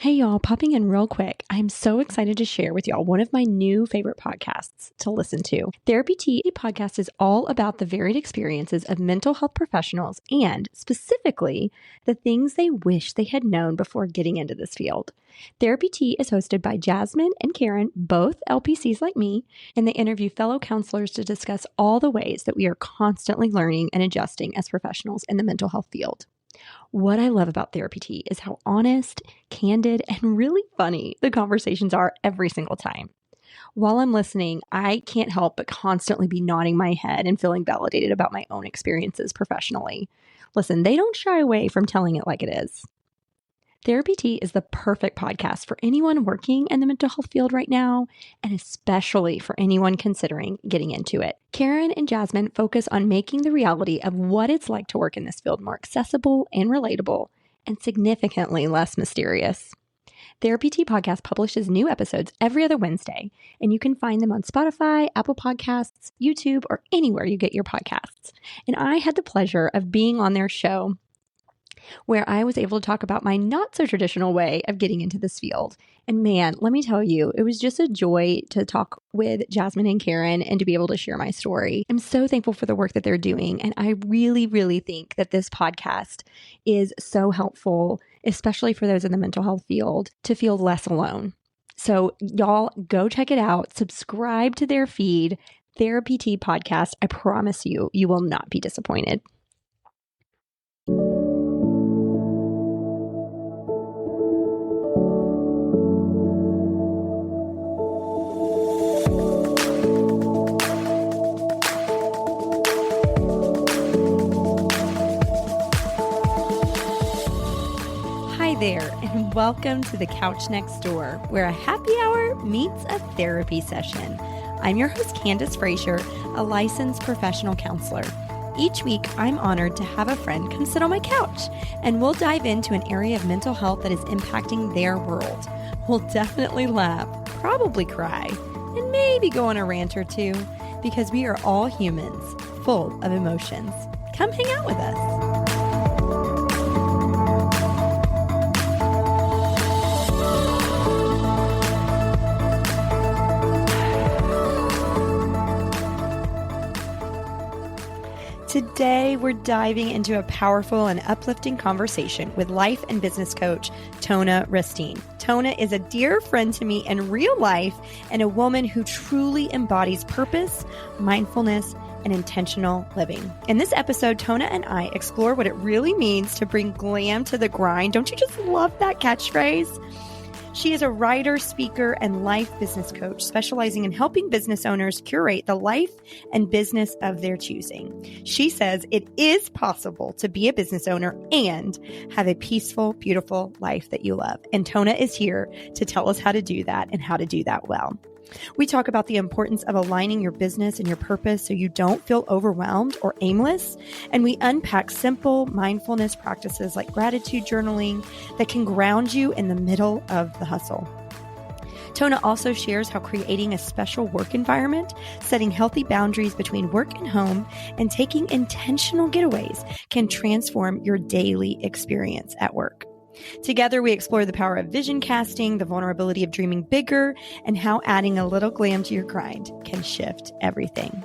Hey y'all, popping in real quick. I'm so excited to share with y'all one of my new favorite podcasts to listen to. Therapy Tea podcast is all about the varied experiences of mental health professionals and specifically the things they wish they had known before getting into this field. Therapy Tea is hosted by Jasmine and Karen, both LPCs like me, and they interview fellow counselors to discuss all the ways that we are constantly learning and adjusting as professionals in the mental health field. What I love about Therapy Tea is how honest, candid, and really funny the conversations are every single time. While I'm listening, I can't help but constantly be nodding my head and feeling validated about my own experiences professionally. Listen, they don't shy away from telling it like it is. Therapy Tea is the perfect podcast for anyone working in the mental health field right now, and especially for anyone considering getting into it. Karen and Jasmine focus on making the reality of what it's like to work in this field more accessible and relatable, and significantly less mysterious. Therapy Tea podcast publishes new episodes every other Wednesday, and you can find them on Spotify, Apple Podcasts, YouTube, or anywhere you get your podcasts. And I had the pleasure of being on their show where I was able to talk about my not so traditional way of getting into this field. And man, let me tell you, it was just a joy to talk with Jasmine and Karen and to be able to share my story. I'm so thankful for the work that they're doing. And I really, really think that this podcast is so helpful, especially for those in the mental health field, to feel less alone. So y'all go check it out. Subscribe to their feed, Therapy Tea podcast. I promise you, you will not be disappointed. There, and welcome to the Couch Next Door, where a happy hour meets a therapy session. I'm your host, Candace Frazier, a licensed professional counselor. Each week, I'm honored to have a friend come sit on my couch, and we'll dive into an area of mental health that is impacting their world. We'll definitely laugh, probably cry, and maybe go on a rant or two, because we are all humans, full of emotions. Come hang out with us. Today, we're diving into a powerful and uplifting conversation with life and business coach, Tona Restine. Tona is a dear friend to me in real life and a woman who truly embodies purpose, mindfulness, and intentional living. In this episode, Tona and I explore what it really means to bring glam to the grind. Don't you just love that catchphrase? She is a writer, speaker, and life business coach specializing in helping business owners curate the life and business of their choosing. She says it is possible to be a business owner and have a peaceful, beautiful life that you love. And Tona is here to tell us how to do that and how to do that well. We talk about the importance of aligning your business and your purpose so you don't feel overwhelmed or aimless. And we unpack simple mindfulness practices like gratitude journaling that can ground you in the middle of the hustle. Tona also shares how creating a special work environment, setting healthy boundaries between work and home, and taking intentional getaways can transform your daily experience at work. Together, we explore the power of vision casting, the vulnerability of dreaming bigger, and how adding a little glam to your grind can shift everything.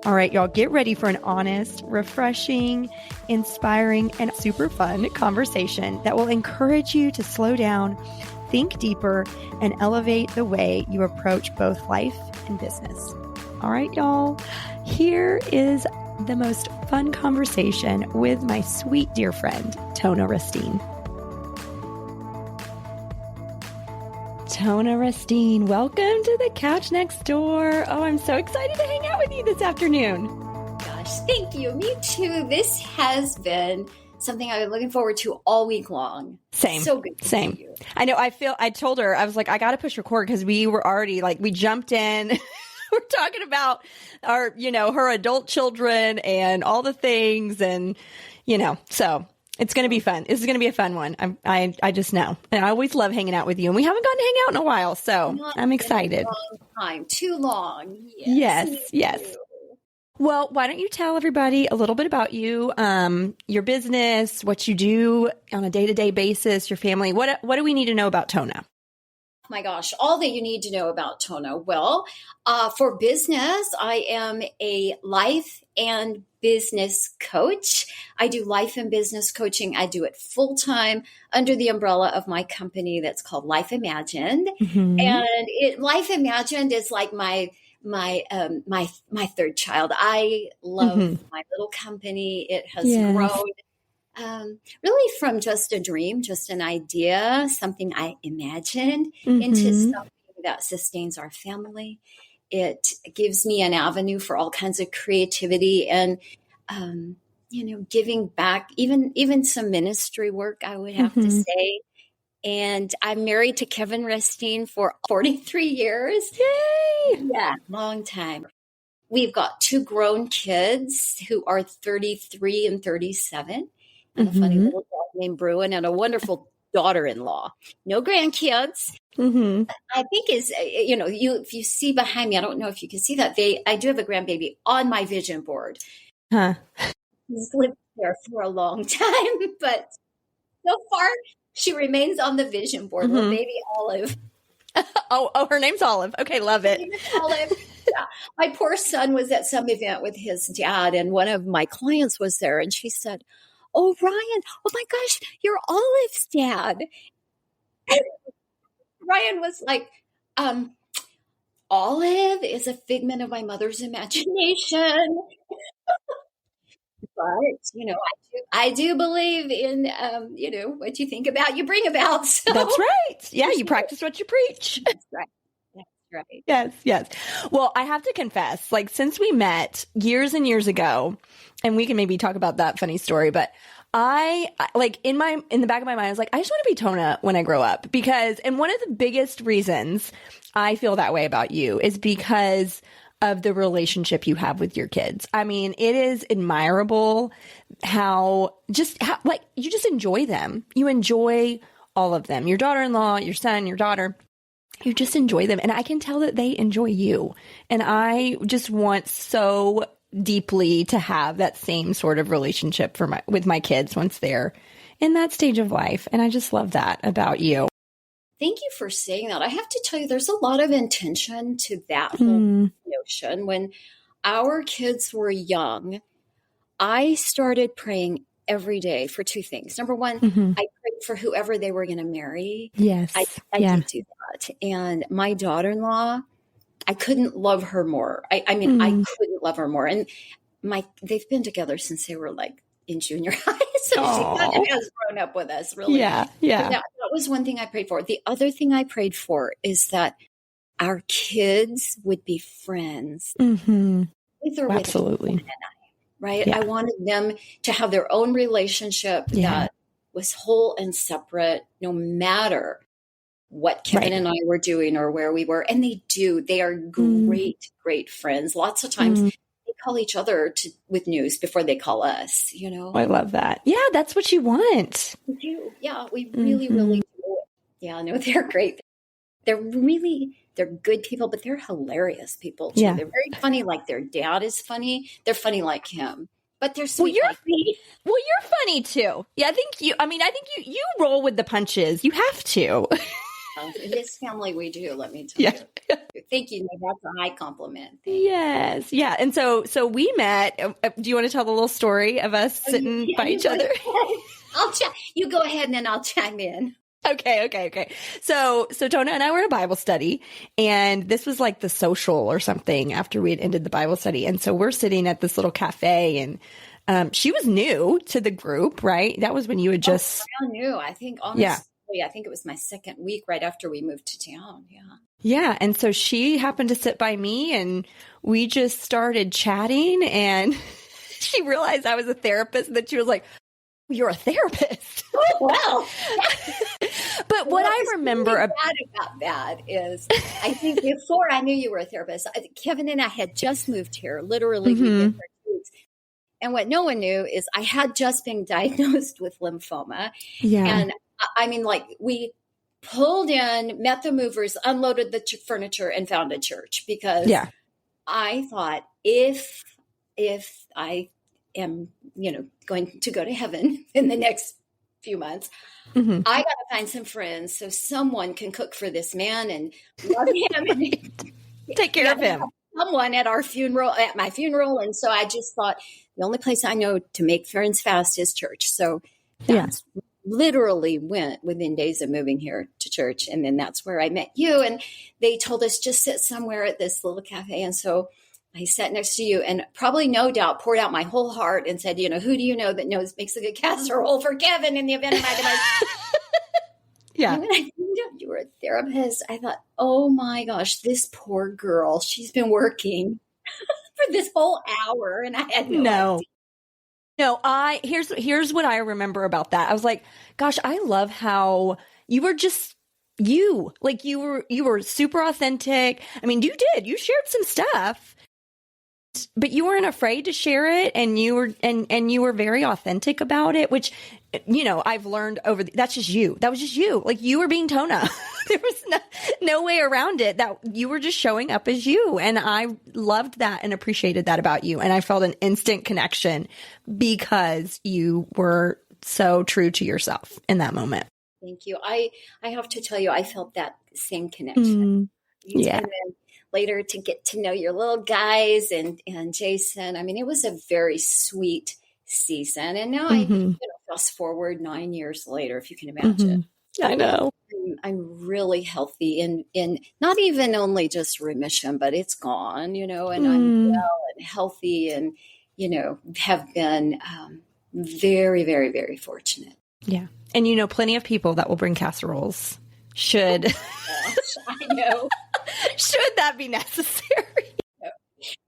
All right, y'all, get ready for an honest, refreshing, inspiring, and super fun conversation that will encourage you to slow down, think deeper, and elevate the way you approach both life and business. All right, y'all, here is the most fun conversation with my sweet dear friend, Tona Restine. Tona Restine, welcome to the Couch Next Door. Oh, I'm so excited to hang out with you this afternoon. Gosh, thank you. Me too. This has been something I've been looking forward to all week long. Same. So good to Same. see you. I know. I told her, I was like, I got to push record because we were already we jumped in. We're talking about our, her adult children and all the things and, so. It's going to be fun. This is going to be a fun one. I just know. And I always love hanging out with you. And we haven't gotten to hang out in a while, so I'm excited. Too long. Yes. Well, why don't you tell everybody a little bit about you, your business, what you do on a day-to-day basis, your family. What do we need to know about Tona? My gosh, all that you need to know about Tona. Well, for business, I am a life and business coach. I do life and business coaching. I do it full time under the umbrella of my company that's called Life Imagined. Mm-hmm. And Life Imagined is like my third child. I love Mm-hmm. my little company. It has Yes. grown really from just a dream, just an idea, something I imagined, into Mm-hmm. something that sustains our family. It gives me an avenue for all kinds of creativity and, giving back, even some ministry work, I would have to Mm-hmm. say. And I'm married to Kevin Restine for 43 years. Yay! Yeah, long time. We've got two grown kids who are 33 and 37, and a funny Mm-hmm. little dog named Bruin, and a wonderful daughter-in-law. No grandkids. Mm-hmm. I think if you see behind me, I don't know if you can see that. I do have a grandbaby on my vision board. Huh. She's lived there for a long time, but so far she remains on the vision board. Little Mm-hmm. baby Olive. Oh, her name's Olive. Okay, love it. Olive. Yeah. My poor son was at some event with his dad, and one of my clients was there, and she said, "Oh, Ryan, oh my gosh, you're Olive's dad." And Ryan was like, Olive is a figment of my mother's imagination. But, I do believe in, what you think about, you bring about. So That's right. Yeah, you sure. practice what you preach. That's right. That's right. Yes, yes. Well, I have to confess, like since we met years and years ago, and we can maybe talk about that funny story, but I like in the back of my mind, I was like, I just want to be Tona when I grow up and one of the biggest reasons I feel that way about you is because of the relationship you have with your kids. I mean, it is admirable how like you just enjoy them. You enjoy all of them, your daughter-in-law, your son, your daughter. You just enjoy them. And I can tell that they enjoy you. And I just want so deeply to have that same sort of relationship with my kids once they're in that stage of life. And I just love that about you. Thank you for saying that. I have to tell you, there's a lot of intention to that whole notion. When our kids were young, I started praying every day for two things. Number one, I prayed for whoever they were going to marry. Yes. I did do that. And my daughter-in-law, I couldn't love her more. I couldn't love her more. And they've been together since they were like in junior high. So she kind of has grown up with us, really. Yeah. Yeah. So that was one thing I prayed for. The other thing I prayed for is that our kids would be friends with or without Absolutely. Kevin and I, right? Yeah. I wanted them to have their own relationship that was whole and separate, no matter what Kevin and I were doing or where we were. And they do. They are great, great friends. Lots of times they call each other with news before they call us, I love that. Yeah, that's what you want. We do. Yeah, we really, really do. Yeah, no, they're great. They're good people, but they're hilarious people too. Yeah. They're very funny. Like their dad is funny. They're funny like him, but they're sweet like me. Well, you're funny too. Yeah, I think you roll with the punches. You have to. In this family, we do. Let me tell you. Thank you. That's a high compliment. Yes. Yeah. And so we met. Do you want to tell the little story of us sitting by each other? You go ahead and then I'll chime in. Okay. So Tona and I were in a Bible study, and this was like the social or something after we had ended the Bible study. And so we're sitting at this little cafe, and she was new to the group, right? That was when you had just brand new. I think honestly, I think it was my second week right after we moved to town. Yeah. Yeah. And so she happened to sit by me, and we just started chatting, and she realized I was a therapist, and that she was like, "You're a therapist." Oh, well. But what I remember really about that is, I think before I knew you were a therapist, Kevin and I had just moved here. Literally, we did for 2 weeks. And what no one knew is I had just been diagnosed with lymphoma. Yeah. And I mean, like, we pulled in, met the movers, unloaded the furniture, and found a church because I thought if if I am, going to go to heaven in the next few months, Mm-hmm. I got to find some friends so someone can cook for this man and love him and Take care of him. Someone at my funeral. And so I just thought the only place I know to make friends fast is church. So that's literally went within days of moving here to church. And then that's where I met you. And they told us just sit somewhere at this little cafe. And so I sat next to you and probably no doubt poured out my whole heart and said, who do you know that makes a good casserole for Kevin in the event of my demise? Yeah. And when I found out you were a therapist, I thought, oh my gosh, this poor girl, she's been working for this whole hour. And I had no idea. No, here's what I remember about that. I was like, gosh, I love how you were just you. Like you were super authentic. I mean, you shared some stuff, but you weren't afraid to share it, and you were very authentic about it, which I've learned that's just you. That was just you. Like you were being Tona. There was no way around it, that you were just showing up as you. And I loved that and appreciated that about you. And I felt an instant connection because you were so true to yourself in that moment. Thank you. I have to tell you, I felt that same connection. Yeah. And then later to get to know your little guys and Jason. I mean, it was a very sweet season. And now I fast forward 9 years later, if you can imagine. I know. I'm really healthy in not even only just remission, but it's gone, and I'm well and healthy and, have been very, very, very fortunate. Yeah. And plenty of people that will bring casseroles should. Oh, gosh, I know. Should that be necessary?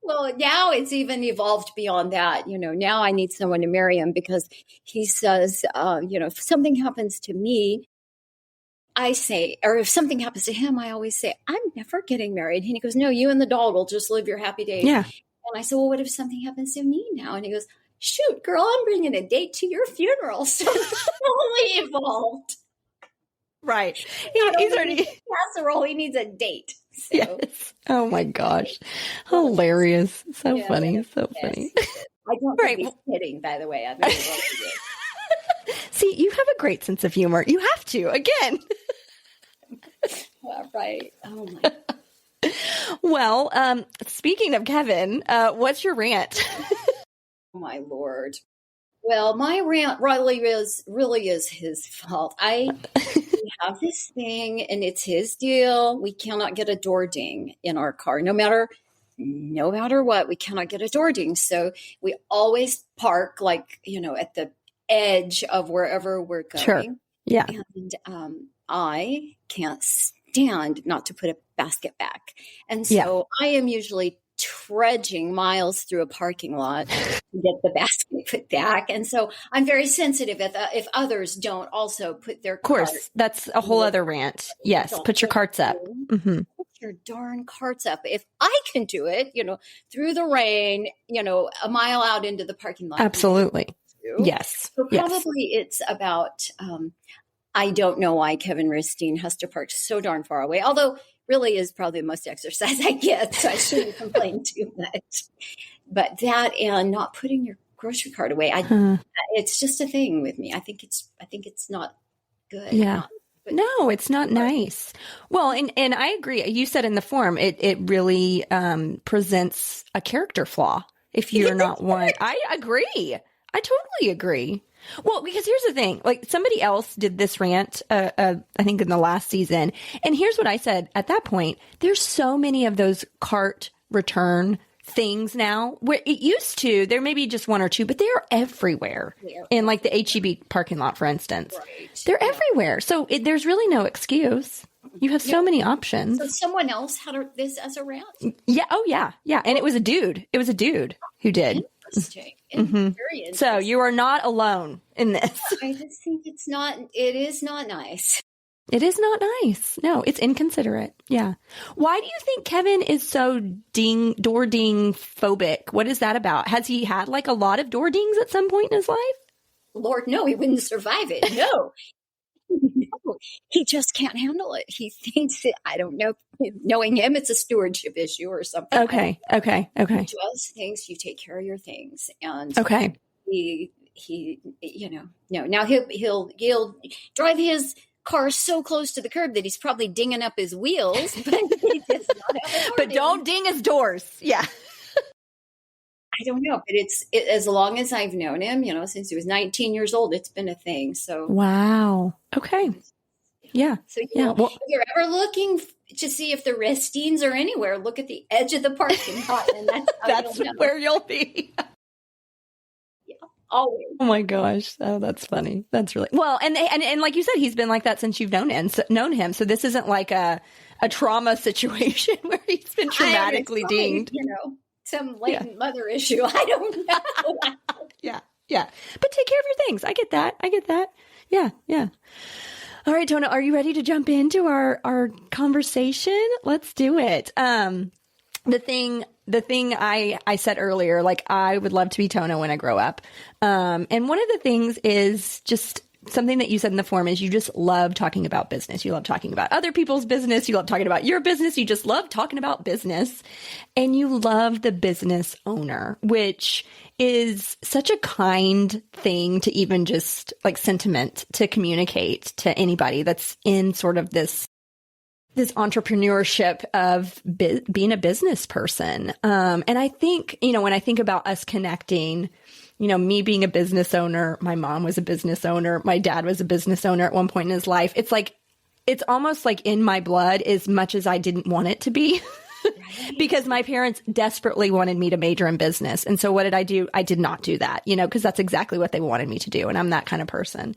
Well, now it's even evolved beyond that. Now I need someone to marry him because he says, if something happens to me, I say, or if something happens to him, I always say, I'm never getting married. And he goes, no, you and the dog will just live your happy days. Yeah. And I said, well, what if something happens to me now? And he goes, shoot, girl, I'm bringing a date to your funeral. So it's totally evolved. Right. He's already casserole. He needs a date. So. Yes. Oh my gosh. Hilarious. So funny. So funny. I don't think he's kidding, by the way. I mean, See, you have a great sense of humor. You have to, again. Right. Oh my. Well, speaking of Kevin, what's your rant? Oh my Lord. Well, my rant really is his fault. We have this thing and it's his deal. We cannot get a door ding in our car. No matter what, we cannot get a door ding. So we always park at the edge of wherever we're going. Sure. Yeah. And I can't stand not to put a basket back. And so I am usually trudging miles through a parking lot to get the basket put back. And so I'm very sensitive if others don't also put their cart. Of course. That's a whole other rant. Yes. Put your carts up. Mm-hmm. Put your darn carts up. If I can do it, through the rain, a mile out into the parking lot. Absolutely. Yes. So probably it's about, I don't know why Kevin Restine has to park so darn far away, although really is probably the most exercise I get, so I shouldn't complain too much. But that and not putting your grocery cart away, it's just a thing with me. I think it's not good. Yeah. No, it's not nice. Well, and I agree. You said in the form, it really presents a character flaw if you're not one. I agree. I totally agree. Well, because here's the thing, somebody else did this rant, I think in the last season. And here's what I said at that point. There's so many of those cart return things now where it used to, there may be just one or two, but they are everywhere in the HEB parking lot, for instance. Right. They're everywhere. So there's really no excuse. You have so many options. So someone else had this as a rant? Yeah. Oh, yeah. Yeah. And it was a dude. It was a dude who did. Interesting. Mm-hmm. Very interesting. So you are not alone in this. I just think it is not nice. It is not nice. No, it's inconsiderate. Yeah. Why do you think Kevin is so door ding phobic? What is that about? Has he had a lot of door dings at some point in his life? Lord, no, he wouldn't survive it. No. No, he just can't handle it. He thinks that, I don't know, knowing him, it's a stewardship issue or something. Okay. He just thinks you take care of your things. And Okay. he, no, now he'll drive his car so close to the curb that he's probably dinging up his wheels, but he does not have But don't ding his doors. Yeah. I don't know, but as long as I've known him, since he was 19 years old, it's been a thing. So wow. Okay. Yeah. So if you're ever looking to see if the Restines are anywhere, look at the edge of the parking lot, and that's where you'll be. Yeah, always. Oh my gosh. Oh, that's funny. That's really well. And like you said, he's been like that since you've known him. So this isn't like a trauma situation where he's been traumatically dinged. Some latent mother issue. I don't know. Yeah. But take care of your things. I get that. Yeah. All right, Tona, are you ready to jump into our conversation? Let's do it. The thing I said earlier, like I would love to be Tona when I grow up. And one of the things is just something that you said in the form is you just love talking about business. You love talking about other people's business. You love talking about your business. You just love talking about business. And you love the business owner, which is such a kind thing to even just like sentiment to communicate to anybody that's in sort of this entrepreneurship of being a business person. And I think, when I think about us connecting, me being a business owner, my mom was a business owner, my dad was a business owner at one point in his life. It's almost like in my blood as much as I didn't want it to be. Right. Because my parents desperately wanted me to major in business. And so what did I do? I did not do that, because that's exactly what they wanted me to do. And I'm that kind of person.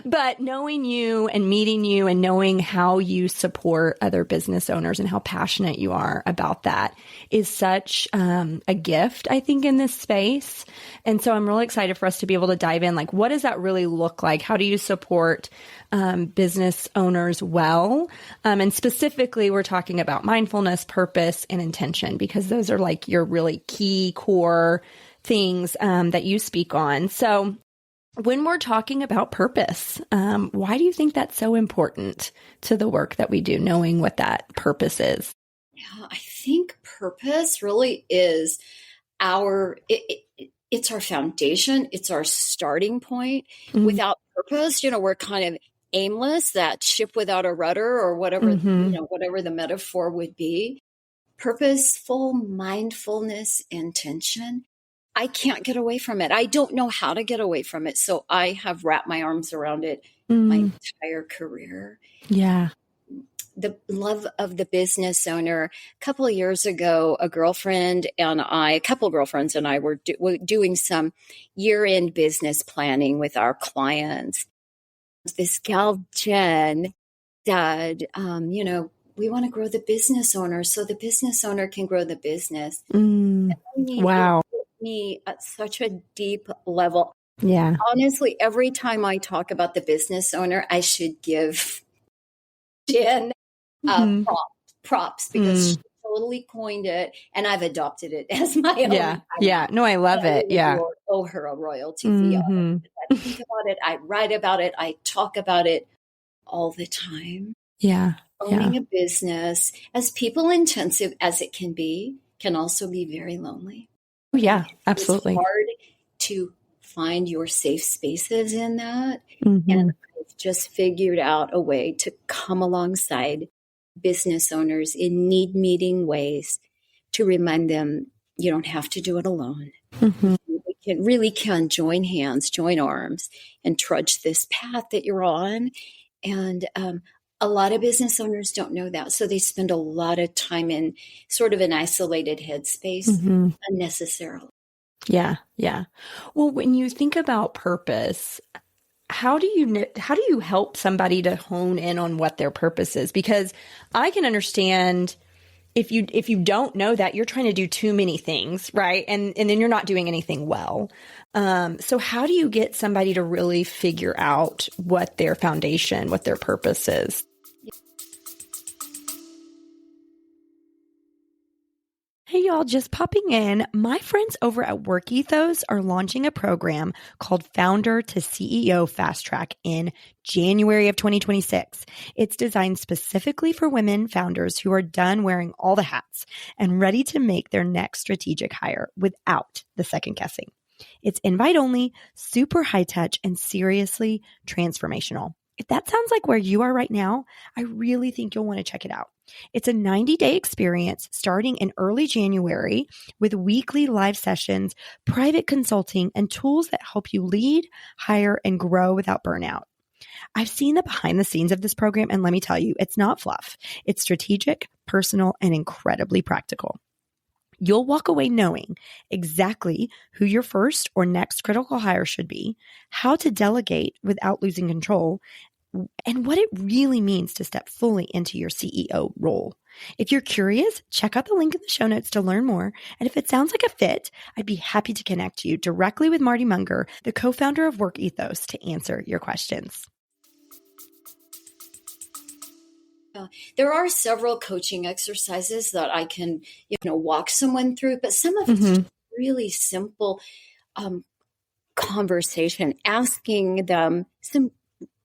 But knowing you and meeting you and knowing how you support other business owners and how passionate you are about that is such a gift, I think, in this space. And so I'm really excited for us to be able to dive in. Like, what does that really look like? How do you support business owners well? And specifically, we're talking about mindfulness, purpose, and intention, because those are like your really key core things that you speak on. So when we're talking about purpose, why do you think that's so important to the work that we do, knowing what that purpose is? Yeah, I think purpose really is it's our foundation. It's our starting point. Mm-hmm. Without purpose, we're kind of aimless, that ship without a rudder or whatever, whatever the metaphor would be. Purposeful mindfulness intention. I can't get away from it. I don't know how to get away from it. So I have wrapped my arms around it my entire career. Yeah. The love of the business owner. A couple of years ago, a couple girlfriends and I were doing some year-end business planning with our clients. This gal, Jen, said, we want to grow the business owner so the business owner can grow the business. Wow. It hit me at such a deep level. Yeah. Honestly, every time I talk about the business owner, I should give Jen props because she totally coined it and I've adopted it as my own. Yeah. No, I love it. Yeah. Owe her a royalty fee. I think about it. I write about it. I talk about it all the time. Yeah. Owning a business, as people intensive as it can also be very lonely. Yeah, absolutely. It's hard to find your safe spaces in that. Mm-hmm. And I've just figured out a way to come alongside business owners in need-meeting ways to remind them you don't have to do it alone. Mm-hmm. You really can join hands, join arms, and trudge this path that you're on. And a lot of business owners don't know that. So they spend a lot of time in sort of an isolated headspace unnecessarily. Yeah. Well, when you think about purpose, how do you help somebody to hone in on what their purpose is? Because I can understand if you don't know that, you're trying to do too many things, right? And then you're not doing anything well. So how do you get somebody to really figure out what their foundation, what their purpose is? Hey, y'all, just popping in. My friends over at Work Ethos are launching a program called Founder to CEO Fast Track in January of 2026. It's designed specifically for women founders who are done wearing all the hats and ready to make their next strategic hire without the second guessing. It's invite only, super high touch, and seriously transformational. If that sounds like where you are right now, I really think you'll want to check it out. It's a 90-day experience starting in early January with weekly live sessions, private consulting, and tools that help you lead, hire, and grow without burnout. I've seen the behind the scenes of this program, and let me tell you, it's not fluff. It's strategic, personal, and incredibly practical. You'll walk away knowing exactly who your first or next critical hire should be, how to delegate without losing control, and what it really means to step fully into your CEO role. If you're curious, check out the link in the show notes to learn more. And if it sounds like a fit, I'd be happy to connect you directly with Marty Munger, the co-founder of Work Ethos, to answer your questions. There are several coaching exercises that I can, walk someone through, but some of it's just really simple conversation, asking them some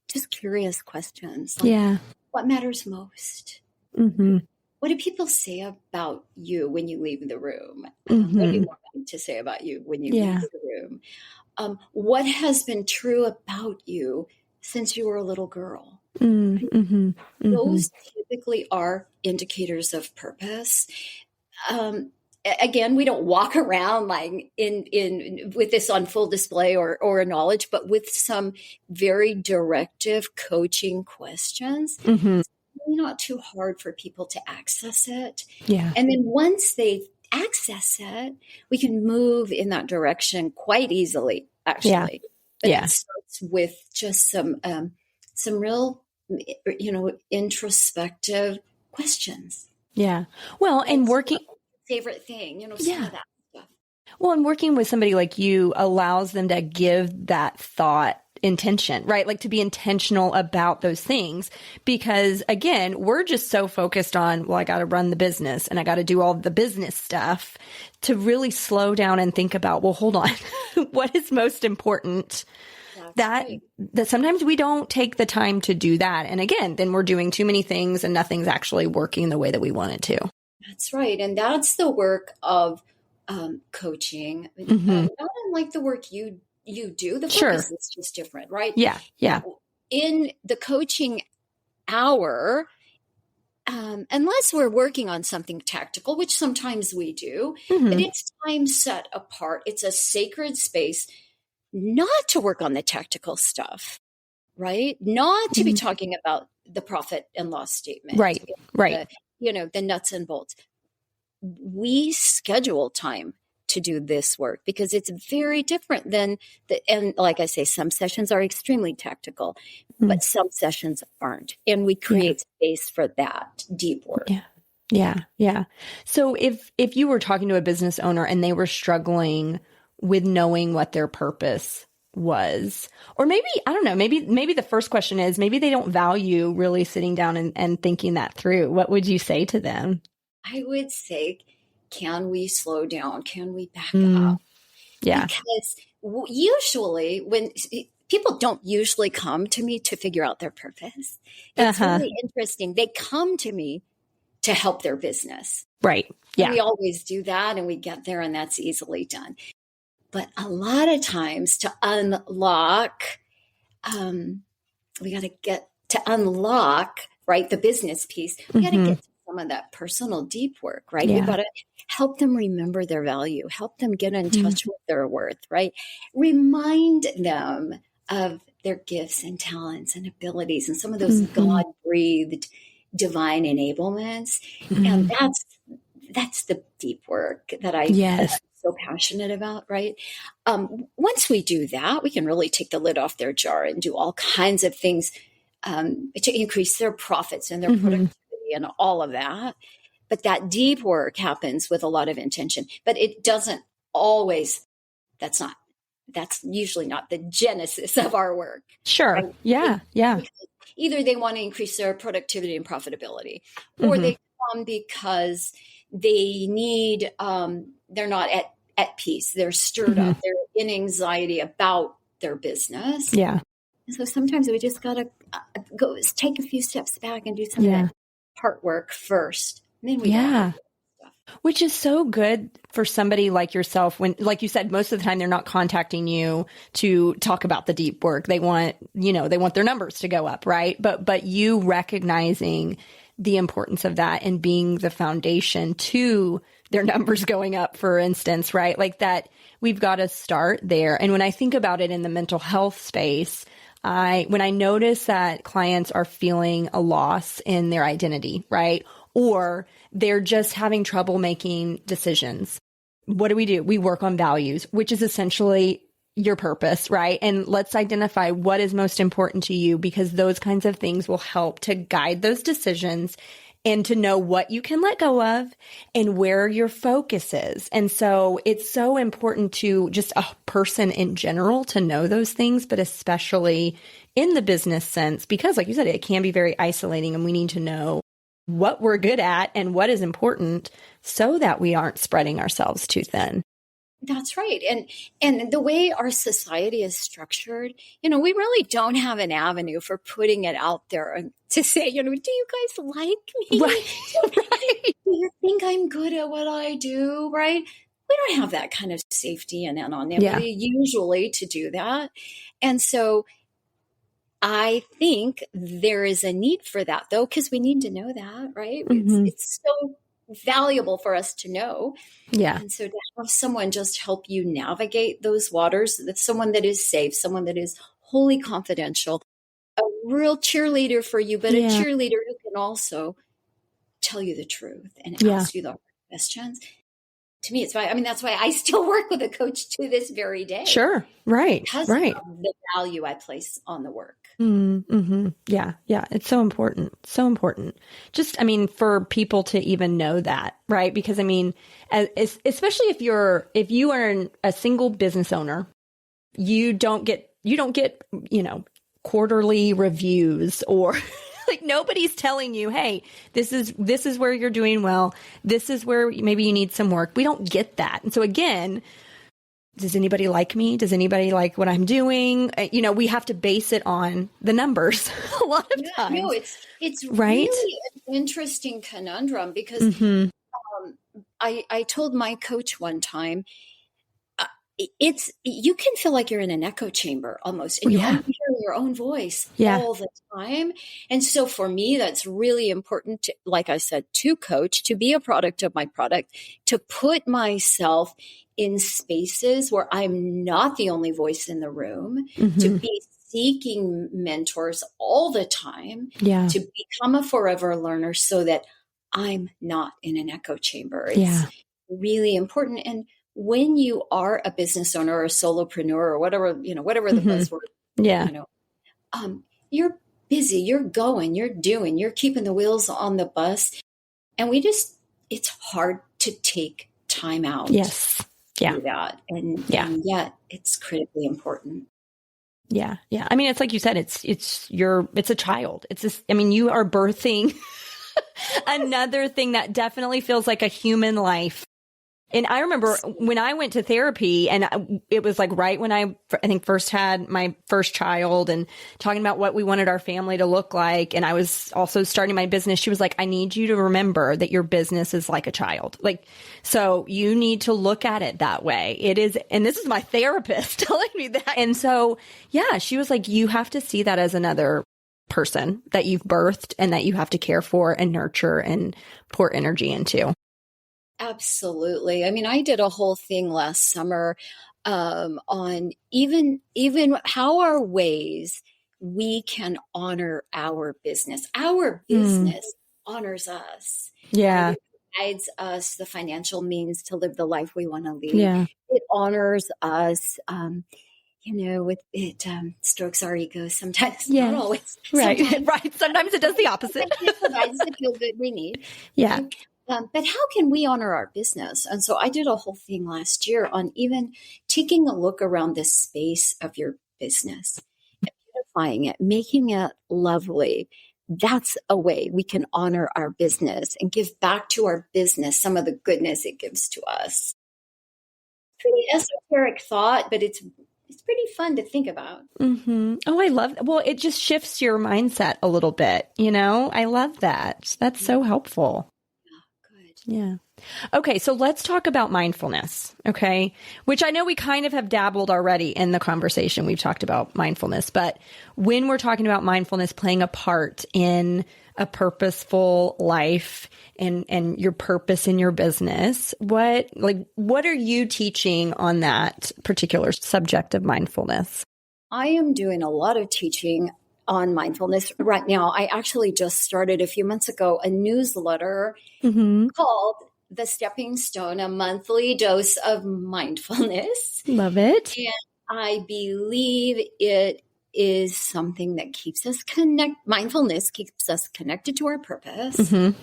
just curious questions. Like, what matters most? What do people say about you when you leave the room? What do you want them to say about you when you leave the room? What has been true about you since you were a little girl? Those typically are indicators of purpose. Again, we don't walk around like in with this on full display or knowledge, but with some very directive coaching questions. It's really not too hard for people to access it. And then once they access it, we can move in that direction quite easily, actually. But it starts with just some real, introspective questions. Well, and working favorite thing, some of that stuff. Well, and working with somebody like you allows them to give that thought intention, right? Like to be intentional about those things, because again, we're just so focused on, well, I got to run the business and I got to do all the business stuff, to really slow down and think about, well, hold on, what is most important? That sometimes we don't take the time to do that. And again, then we're doing too many things and nothing's actually working the way that we want it to. That's right. And that's the work of coaching. Not unlike the work you do. The focus is just different, right? In the coaching hour, unless we're working on something tactical, which sometimes we do, but it's time set apart. It's a sacred space not to work on the tactical stuff, right? Not to be talking about the profit and loss statement. Right. The nuts and bolts. We schedule time to do this work because it's very different than and like I say, some sessions are extremely tactical, but some sessions aren't. And we create space for that deep work. Yeah. So if you were talking to a business owner and they were struggling with knowing what their purpose was, or maybe, I don't know, maybe the first question is, maybe they don't value really sitting down and thinking that through. What would you say to them? I would say, can we slow down? Can we back up? Because usually when people don't usually come to me to figure out their purpose, it's really interesting. They come to me to help their business. Right. Yeah. And we always do that and we get there and that's easily done. But a lot of times to unlock, we got to get to unlock, right, the business piece. We got to get to some of that personal deep work, right? We got to help them remember their value, help them get in touch with their worth, right? Remind them of their gifts and talents and abilities and some of those God-breathed divine enablements. And that's the deep work that I'm so passionate about, right? Once we do that, we can really take the lid off their jar and do all kinds of things to increase their profits and their productivity and all of that. But that deep work happens with a lot of intention, but it doesn't always, that's usually not the genesis of our work. Sure. Right? Yeah. Either they want to increase their productivity and profitability, or they come because they need, they're not at peace. They're stirred up. They're in anxiety about their business. Yeah. And so sometimes we just got to go take a few steps back and do some of that heart work first. And then we got stuff. Which is so good for somebody like yourself when, like you said, most of the time they're not contacting you to talk about the deep work. They want, they want their numbers to go up, right? But you recognizing the importance of that and being the foundation to their numbers going up, for instance, right? Like that, we've got to start there. And when I think about it in the mental health space, when I notice that clients are feeling a loss in their identity, right? Or they're just having trouble making decisions. What do? We work on values, which is essentially your purpose, right? And let's identify what is most important to you, because those kinds of things will help to guide those decisions and to know what you can let go of and where your focus is. And so it's so important to just a person in general to know those things, but especially in the business sense, because like you said, it can be very isolating and we need to know what we're good at and what is important so that we aren't spreading ourselves too thin. That's right. And the way our society is structured, we really don't have an avenue for putting it out there to say, do you guys like me? Right. Do you think I'm good at what I do? Right. We don't have that kind of safety and anonymity usually to do that. And so I think there is a need for that though, because we need to know that, right? It's so valuable for us to know. Yeah. And so to have someone just help you navigate those waters, that's someone that is safe, someone that is wholly confidential, a real cheerleader for you, but a cheerleader who can also tell you the truth and ask you the hard questions. To me, it's why, that's why I still work with a coach to this very day. Sure. Right. Because of the value I place on the work. Mm-hmm. Yeah. Yeah. It's so important. So important. Just, for people to even know that, right? Because especially if you are a single business owner, you don't get, quarterly reviews or like nobody's telling you, hey, this is where you're doing well. This is where maybe you need some work. We don't get that. And so again, does anybody like me? Does anybody like what I'm doing? We have to base it on the numbers a lot of times. No, it's right? Really an interesting conundrum because I told my coach one time, you can feel like you're in an echo chamber almost, and you're hearing your own voice all the time. And so for me, that's really important to, like I said, to coach, to be a product of my product, to put myself in spaces where I'm not the only voice in the room, to be seeking mentors all the time, to become a forever learner so that I'm not in an echo chamber. It's really important. And when you are a business owner or a solopreneur or whatever the buzzword, you're busy, you're going, you're doing, you're keeping the wheels on the bus. And it's hard to take time out. Yes. To do that. And yet it's critically important. Yeah. Yeah. It's like you said, it's a child. It's this, you are birthing another thing that definitely feels like a human life. And I remember when I went to therapy, and it was like right when I think first had my first child and talking about what we wanted our family to look like. And I was also starting my business. She was like, I need you to remember that your business is like a child. Like, so you need to look at it that way. It is. And this is my therapist telling me that. And so, she was like, you have to see that as another person that you've birthed and that you have to care for and nurture and pour energy into. Absolutely. I did a whole thing last summer on even how are ways we can honor our business. Our business honors us. Yeah. It provides us the financial means to live the life we want to lead. Yeah. It honors us. It strokes our egos sometimes, not always. Right. Right. Sometimes it does the opposite. It provides the feel good we need. Yeah. Okay? But how can we honor our business? And so I did a whole thing last year on even taking a look around the space of your business, beautifying it, making it lovely, that's a way we can honor our business and give back to our business some of the goodness it gives to us. Pretty esoteric thought, but it's pretty fun to think about. Mm-hmm. Oh, I love that. Well, it just shifts your mindset a little bit, I love that. That's so helpful. Good. Yeah. Okay, so let's talk about mindfulness, okay? Which I know we kind of have dabbled already in the conversation. We've talked about mindfulness, but when we're talking about mindfulness playing a part in a purposeful life and your purpose in your business, what are you teaching on that particular subject of mindfulness? I am doing a lot of teaching on mindfulness right now. I actually just started a few months ago a newsletter called The Stepping Stone, a monthly dose of mindfulness. Love it. And I believe it is something that keeps us mindfulness keeps us connected to our purpose. I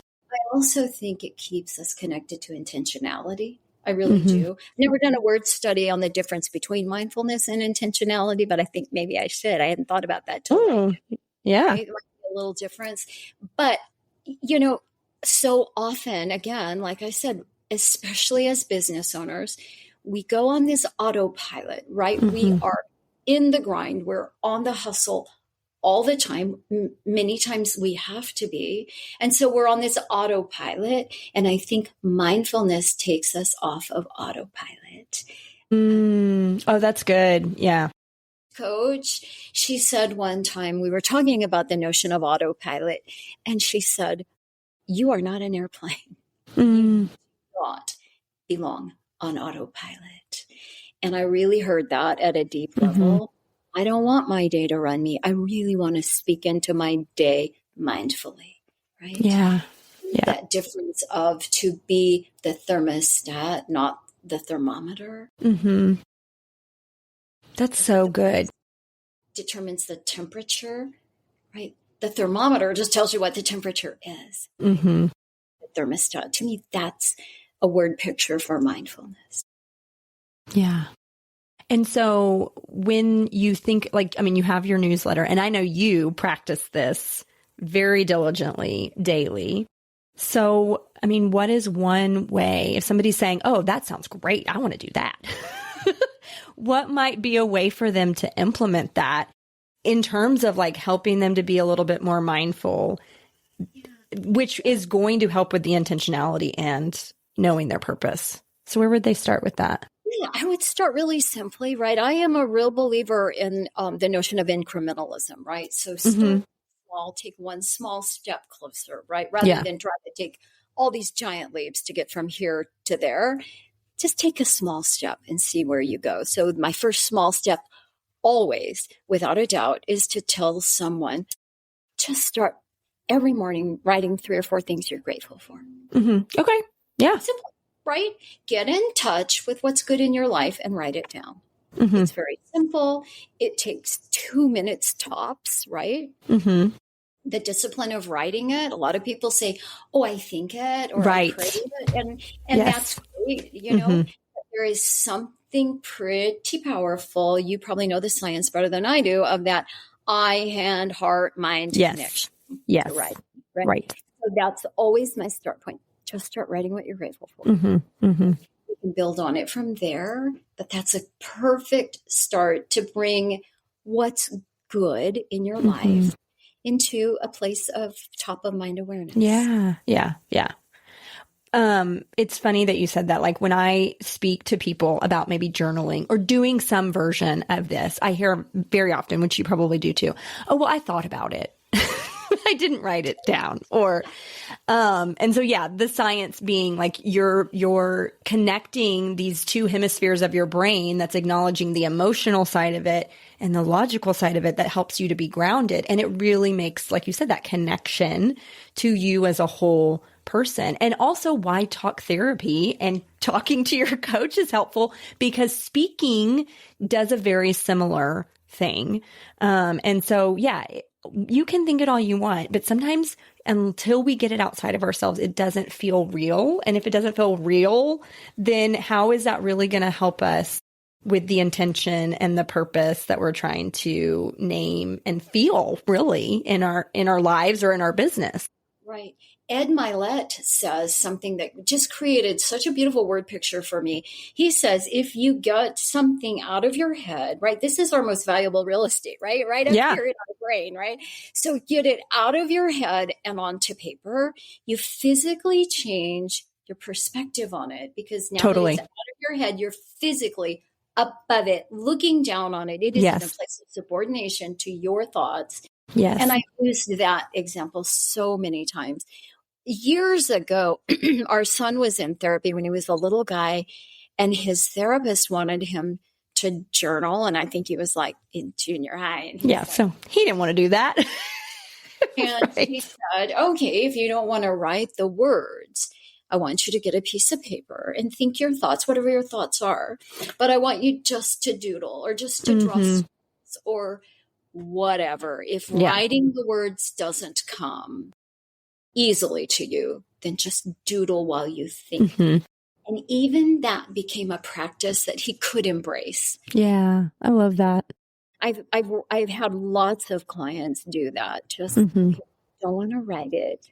also think it keeps us connected to intentionality. I really do. Never done a word study on the difference between mindfulness and intentionality, but I think maybe I should. I hadn't thought about that till yeah. Right? There might be a little difference. But, so often, again, like I said, especially as business owners, we go on this autopilot, right? We are in the grind. We're on the hustle all the time. Many times we have to be. And so we're on this autopilot. And I think mindfulness takes us off of autopilot. Oh, that's good. Yeah. Coach, she said one time, we were talking about the notion of autopilot, and she said, "You are not an airplane. You do not belong on autopilot." And I really heard that at a deep level. I don't want my day to run me. I really want to speak into my day mindfully, right? Yeah. That difference of to be the thermostat, not the thermometer. That's so good. Determines the temperature, right? The thermometer just tells you what the temperature is. The thermostat, to me, that's a word picture for mindfulness. Yeah. And so when you think you have your newsletter, and I know you practice this very diligently daily. So, what is one way if somebody's saying, "Oh, that sounds great. I want to do that." What might be a way for them to implement that in terms of helping them to be a little bit more mindful, which is going to help with the intentionality and knowing their purpose? So where would they start with that? Yeah, I would start really simply, right? I am a real believer in the notion of incrementalism, right? So start small, take one small step closer, right? Rather than try to take all these giant leaps to get from here to there. Just take a small step and see where you go. So my first small step always, without a doubt, is to tell someone, just start every morning writing 3 or 4 things you're grateful for. Okay. Yeah. Simple, right? Get in touch with what's good in your life and write it down. It's very simple. It takes 2 minutes tops, right? The discipline of writing it. A lot of people say, "Oh, I think it," or "I crave it," and that's great. But there is something pretty powerful. You probably know the science better than I do of that eye, hand, heart, mind connection. Yes. Right. So that's always my start point. Just start writing what you're grateful for. You can build on it from there, but that's a perfect start to bring what's good in your life into a place of top of mind awareness. Yeah. It's funny that you said that. When I speak to people about maybe journaling or doing some version of this, I hear very often, which you probably do too, "Oh, well, I thought about it. I didn't write it down." Or, and so, the science being you're connecting these two hemispheres of your brain that's acknowledging the emotional side of it and the logical side of it that helps you to be grounded. And it really makes, like you said, that connection to you as a whole person. And also why talk therapy and talking to your coach is helpful, because speaking does a very similar thing. And so, you can think it all you want, but sometimes until we get it outside of ourselves, it doesn't feel real. And if it doesn't feel real, then how is that really going to help us with the intention and the purpose that we're trying to name and feel really in our lives or in our business. Right. Ed Milet says something that just created such a beautiful word picture for me. He says, if you get something out of your head, right? This is our most valuable real estate, right? Right up here in our brain, right? So get it out of your head and onto paper. You physically change your perspective on it, because now that it's out of your head, you're physically above it, looking down on it. It is in a place of subordination to your thoughts. Yes. And I used that example so many times. Years ago, our son was in therapy when he was a little guy, and his therapist wanted him to journal. And I think he was like in junior high. And so he didn't want to do that. And he said, okay, if you don't want to write the words, I want you to get a piece of paper and think your thoughts, whatever your thoughts are. But I want you just to doodle or just to draw squares or whatever. If writing the words doesn't come easily to you, then just doodle while you think. And even that became a practice that he could embrace. Yeah, I love that. I've had lots of clients do that. Just if you don't want to write it,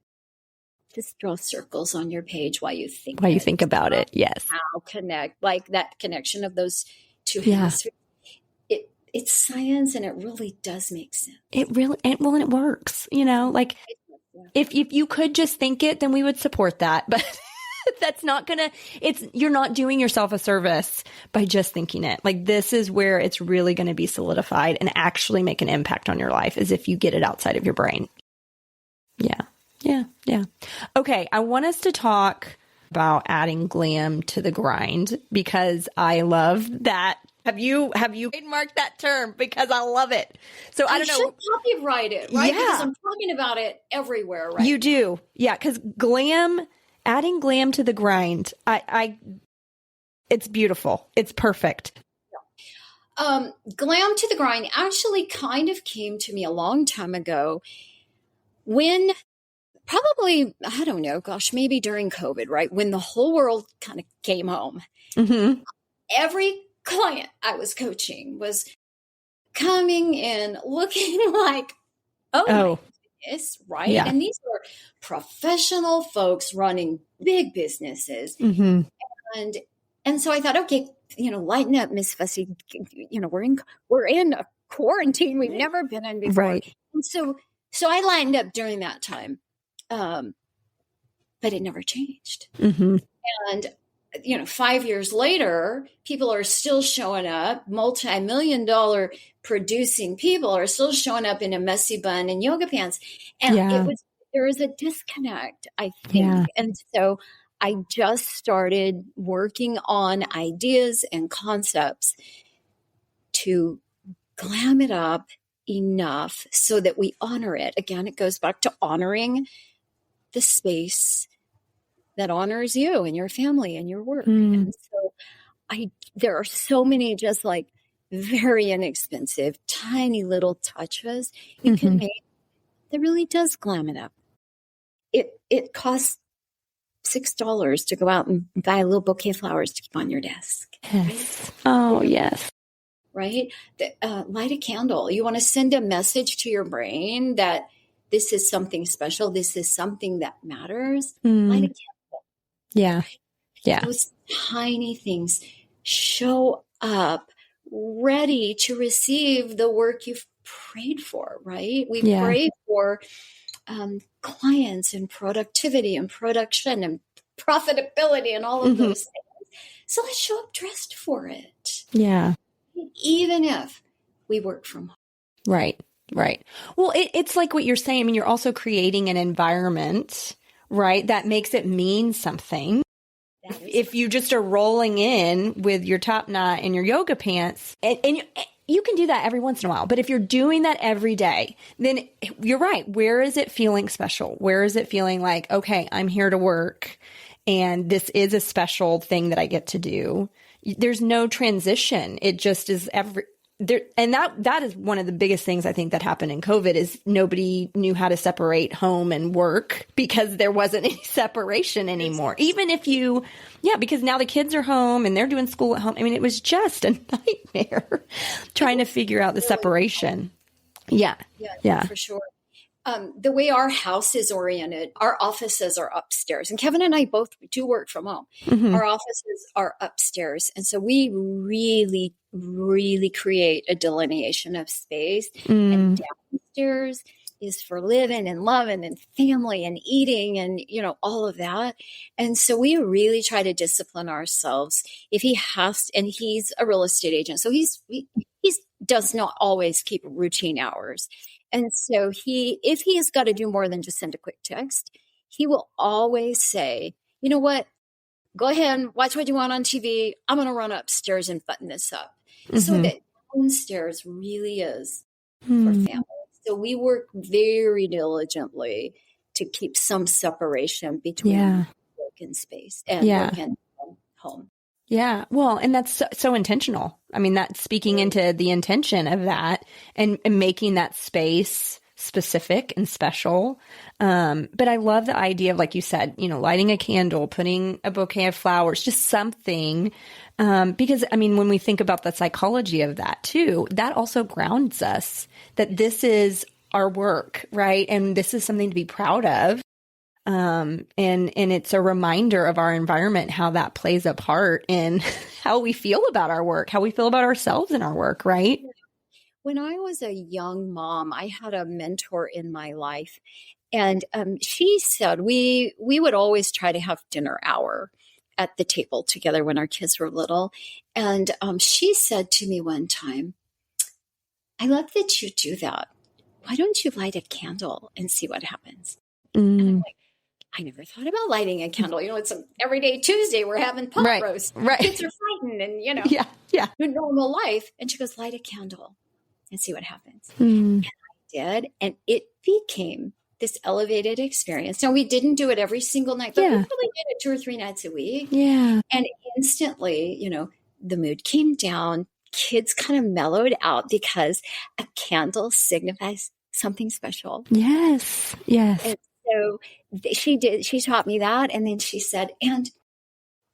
just draw circles on your page while you think. While you think about it, yes. How connect, like that connection of those two hemispheres. It's science, and it really does make sense. It really, and it works. You know, like if you could just think it, then we would support that. But that's not gonna. You're not doing yourself a service by just thinking it. Like this is where it's really going to be solidified and actually make an impact on your life, is if you get it outside of your brain. Yeah. Okay, I want us to talk about adding glam to the grind, because I love that. Have you trademarked that term? Because I love it. So I don't know. Should copyright it, right? Yeah. Because I'm talking about it everywhere, right? You do. Yeah. Because adding glam to the grind, it's beautiful. It's perfect. Glam to the grind actually kind of came to me a long time ago, when probably, I don't know, maybe during COVID, right? When the whole world kind of came home. Every client I was coaching was coming in looking like, my goodness, right? Yeah. And these were professional folks running big businesses. And so I thought, okay, lighten up, Miss Fussy. We're in a quarantine we've never been in before. Right. And so I lightened up during that time. But it never changed. And 5 years later, people are still showing up. Multi-million-dollar producing people are still showing up in a messy bun and yoga pants. And there was a disconnect, I think. Yeah. And so I just started working on ideas and concepts to glam it up enough so that we honor it. Again, it goes back to honoring the space that honors you and your family and your work. And so there are so many just like very inexpensive, tiny little touches you can make that really does glam it up. It costs $6 to go out and buy a little bouquet of flowers to keep on your desk. Yes. Right? Oh, yes. Right? Light a candle. You want to send a message to your brain that this is something special. This is something that matters. Light a candle. Yeah. Those tiny things show up ready to receive the work you've prayed for, right? We pray for clients and productivity and production and profitability and all of those things. So let's show up dressed for it. Yeah. Even if we work from home. Right. Well, it's like what you're saying. I mean, you're also creating an environment, right, that makes it mean something. If you just are rolling in with your top knot and your yoga pants, and you can do that every once in a while, but if you're doing that every day, then you're right. Where is it feeling special? Where is it feeling like, okay, I'm here to work and this is a special thing that I get to do? There's no transition. It just is and that is one of the biggest things I think that happened in COVID is nobody knew how to separate home and work because there wasn't any separation anymore. Even if because now the kids are home and they're doing school at home. I mean, it was just a nightmare trying to figure out the separation. Yeah. For sure. The way our house is oriented, our offices are upstairs. And Kevin and I both do work from home. Our offices are upstairs. And so we really, really create a delineation of space. And downstairs is for living and loving and family and eating and, all of that. And so we really try to discipline ourselves. If he has, and he's a real estate agent, so he does not always keep routine hours. And so if he has got to do more than just send a quick text, he will always say, you know what, go ahead and watch what you want on TV. I'm going to run upstairs and button this up. So that downstairs really is for family. So we work very diligently to keep some separation between work and space and work and home. Yeah. Well, and that's so intentional. I mean, that's speaking into the intention of that and making that space specific and special. But I love the idea of, like you said, lighting a candle, putting a bouquet of flowers, just something. Because I mean, when we think about the psychology of that too, that also grounds us that this is our work, right? And this is something to be proud of. And it's a reminder of our environment, how that plays a part in how we feel about our work, how we feel about ourselves in our work, right? When I was a young mom, I had a mentor in my life, and she said we would always try to have dinner hour at the table together when our kids were little. And she said to me one time, I love that you do that. Why don't you light a candle and see what happens? And I'm like, I never thought about lighting a candle. It's an everyday Tuesday. We're having pot roast. Right. Kids are fighting and, normal life. And she goes, light a candle and see what happens. And I did. And it became this elevated experience. Now, we didn't do it every single night, but we probably did it 2 or 3 nights a week. Yeah. And instantly, the mood came down. Kids kind of mellowed out because a candle signifies something special. Yes. And so she taught me that. And then she said, and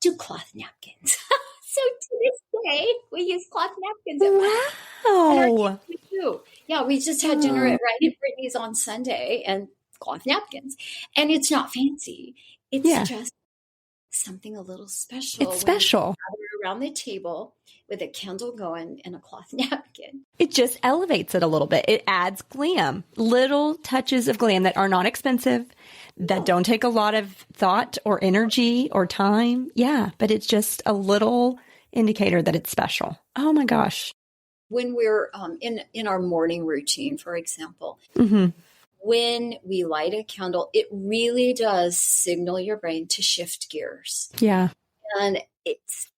do cloth napkins. So to this day, we use cloth napkins. Wow. Yeah, we just had dinner at Brittany's on Sunday and cloth napkins. And it's not fancy. It's just something a little special. It's special. Gather around the table with a candle going and a cloth napkin. It just elevates it a little bit. It adds glam, little touches of glam that are not expensive, that don't take a lot of thought or energy or time. Yeah, but it's just a little indicator that it's special. Oh my gosh. When we're in our morning routine, for example, when we light a candle, it really does signal your brain to shift gears. Yeah. And it's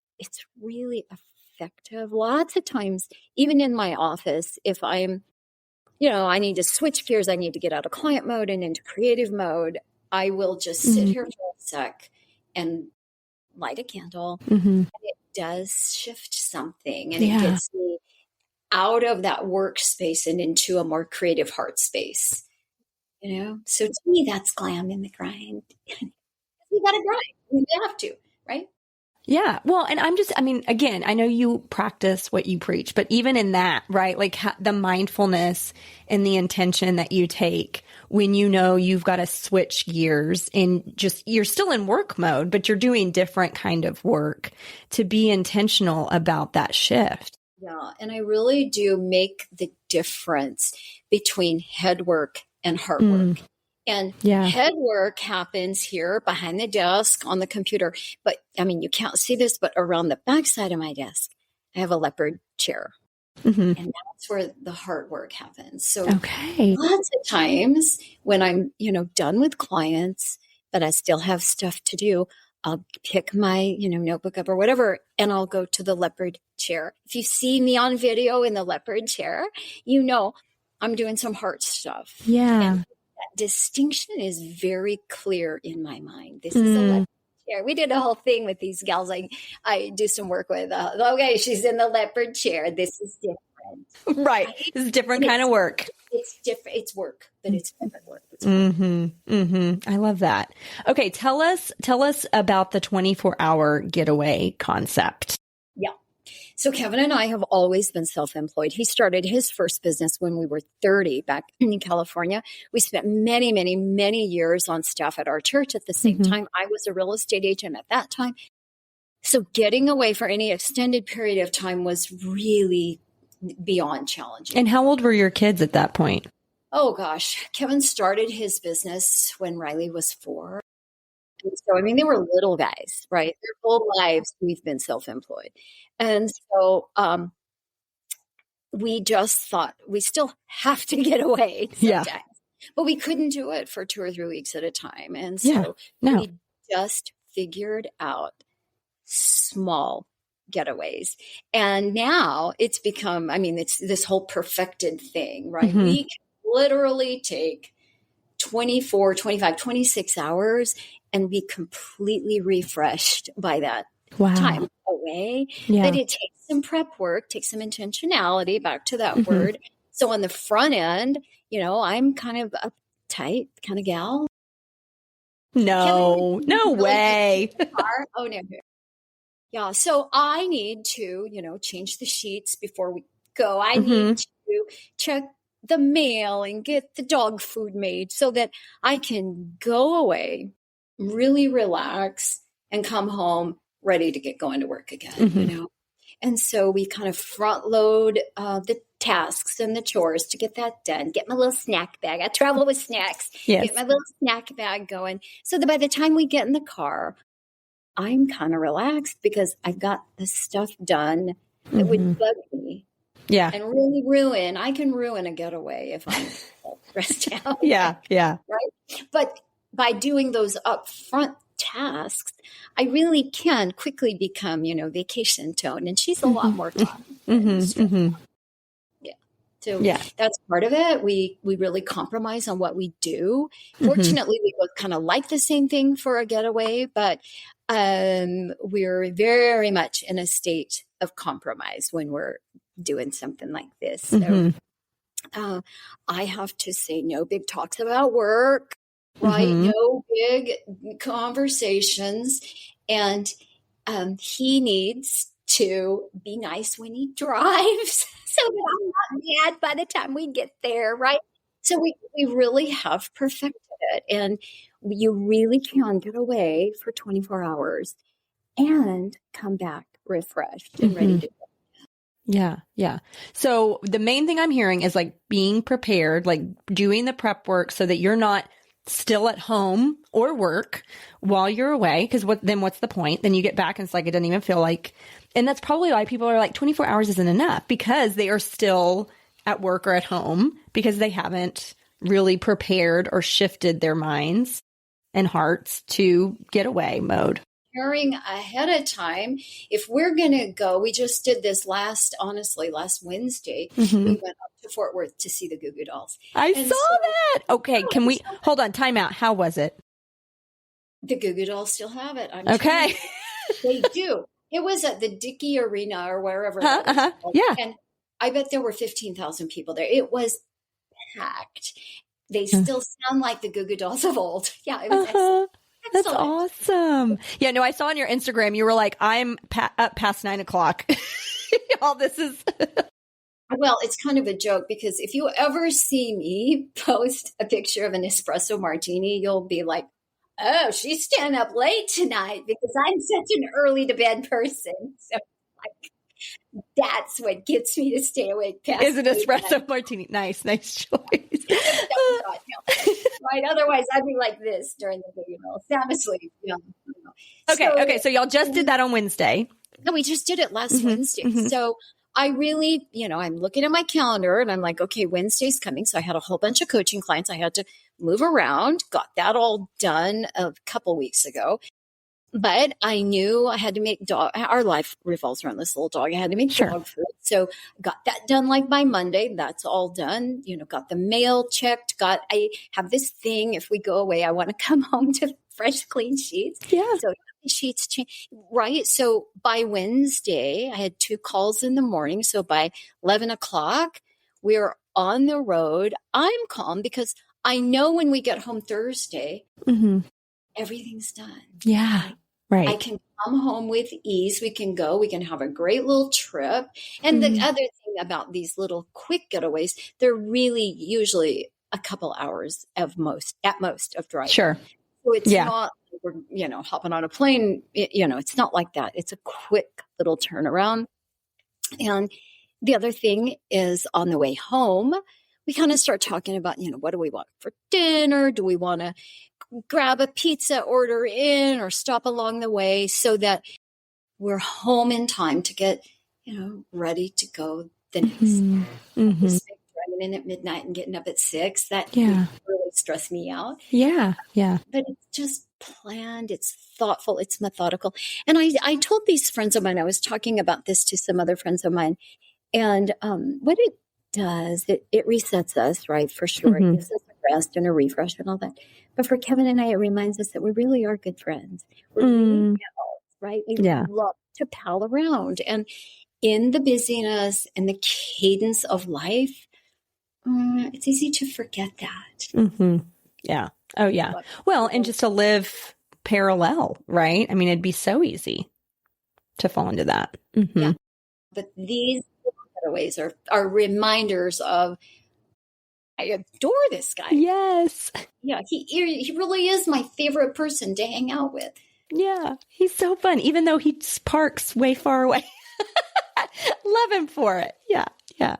really effective. Lots of times, even in my office, if I'm, I need to switch gears, I need to get out of client mode and into creative mode, I will just sit here for a sec and light a candle. And it does shift something, and it gets me out of that workspace and into a more creative heart space. So to me, that's glam in the grind. We got to grind. We have to, right? Yeah. Well, and again, I know you practice what you preach, but even in that, right? Like the mindfulness and the intention that you take when you've got to switch gears and you're still in work mode, but you're doing different kind of work, to be intentional about that shift. Yeah. And I really do make the difference between head work and heart work. And head work happens here behind the desk on the computer. But you can't see this, but around the backside of my desk, I have a leopard chair. And that's where the heart work happens. So lots of times when I'm, done with clients, but I still have stuff to do, I'll pick my, notebook up or whatever, and I'll go to the leopard chair. If you see me on video in the leopard chair, I'm doing some heart stuff. Yeah. And that distinction is very clear in my mind. This is a leopard chair. We did a whole thing with these gals I do some work with. Okay, she's in the leopard chair. This is different. Right. Right? This is different And kind of work. it's different. It's work, but it's different work. It's work. I love that. Okay. Tell us about the 24-hour getaway concept. Yeah. So Kevin and I have always been self-employed. He started his first business when we were 30 back in California. We spent many, many, many years on staff at our church. At the same time, I was a real estate agent at that time. So getting away for any extended period of time was really beyond challenging. And how old were your kids at that point? Oh gosh, Kevin started his business when Riley was 4. And so, I mean, they were little guys, right? Their whole lives, we've been self-employed. And so, we just thought we still have to get away sometimes, but we couldn't do it for 2 or 3 weeks at a time. And so we just figured out small getaways. And now it's become, I mean, it's this whole perfected thing, right? We can literally take 24, 25, 26 hours and be completely refreshed by that time away. But it takes some prep work, takes some intentionality, back to that word. So on the front end, you know, I'm kind of uptight kind of gal. No way. Oh, no. Yeah. So I need to, you know, change the sheets before we go. I need to check the mail and get the dog food made so that I can go away, really relax, and come home ready to get going to work again, you know? And so we kind of front load the tasks and the chores to get that done, get my little snack bag. I travel with snacks, get my little snack bag going so that by the time we get in the car, I'm kind of relaxed because I've got the stuff done that would bug me. Yeah. And really I can ruin a getaway if I'm stressed out. Yeah. Right. But by doing those upfront tasks, I really can quickly become, you know, vacation Tone. And she's a lot more fun. So that's part of it. We really compromise on what we do. Fortunately, we both kind of like the same thing for a getaway, but we're very much in a state of compromise when we're doing something like this. So I have to say no big talks about work, right? No big conversations. And he needs to be nice when he drives so that I'm not mad by the time we get there, right? So we really have perfected it. And you really can get away for 24 hours and come back refreshed and ready to go. Yeah. So the main thing I'm hearing is like being prepared, like doing the prep work so that you're not still at home or work while you're away. Cause what's the point? Then you get back and it's like, it doesn't even feel like, and that's probably why people are like 24 hours isn't enough because they are still at work or at home because they haven't really prepared or shifted their minds and hearts to getaway mode. Preparing ahead of time. If we're going to go, we just did this last Wednesday. We went up to Fort Worth to see the Goo Goo Dolls. I saw that. Okay. Can we hold on? Time out. How was it? The Goo Goo Dolls still have it. Okay. They do. It was at the Dickey Arena or wherever. Yeah. And I bet there were 15,000 people there. It was packed. They still sound like the Goo Goo Dolls of old. Yeah. It was excellent. That's awesome. Yeah, no, I saw on your Instagram, you were like, I'm up past 9:00. All this is. Well, it's kind of a joke because if you ever see me post a picture of an espresso martini, you'll be like, oh, she's staying up late tonight because I'm such an early to bed person. So like, that's what gets me to stay awake past. Is an espresso martini. Nice choice. Right. Otherwise, I'd be like this during the video. Sound asleep. Okay. So y'all just did that on Wednesday. No, we just did it last Wednesday. So I really, I'm looking at my calendar and I'm like, okay, Wednesday's coming. So I had a whole bunch of coaching clients. I had to move around, got that all done a couple weeks ago. But I knew I had to make our life revolves around this little dog. I had to make dog food. So got that done like by Monday. That's all done. Got the mail checked. I have this thing. If we go away, I want to come home to fresh, clean sheets. Yeah. So the sheets change, right? So by Wednesday, I had 2 calls in the morning. So by 11 o'clock, we're on the road. I'm calm because I know when we get home Thursday, everything's done. Yeah. I Right. can come home with ease. We can have a great little trip. And the other thing about these little quick getaways, they're really usually a couple hours at most of driving. Sure. So it's not, we're, hopping on a plane, it's not like that. It's a quick little turnaround. And the other thing is on the way home, we kind of start talking about, what do we want for dinner? Do we want to grab a pizza, order in, or stop along the way so that we're home in time to get, ready to go the next day. Driving in at midnight and getting up at 6, that would really stress me out. Yeah. Yeah. But it's just planned, it's thoughtful, it's methodical. And I told these friends of mine, I was talking about this to some other friends of mine, and what it does, it resets us, right? For sure. It gives us a rest and a refresh and all that. But for Kevin and I, it reminds us that we really are good friends. We're really pals, right? We love to pal around. And in the busyness and the cadence of life, it's easy to forget that. Yeah. Oh, yeah. Well, and just to live parallel, right? I mean, it'd be so easy to fall into that. Yeah. But these getaways are reminders of, I adore this guy. Yes. Yeah, he really is my favorite person to hang out with. Yeah, he's so fun, even though he parks way far away. Love him for it. Yeah, yeah.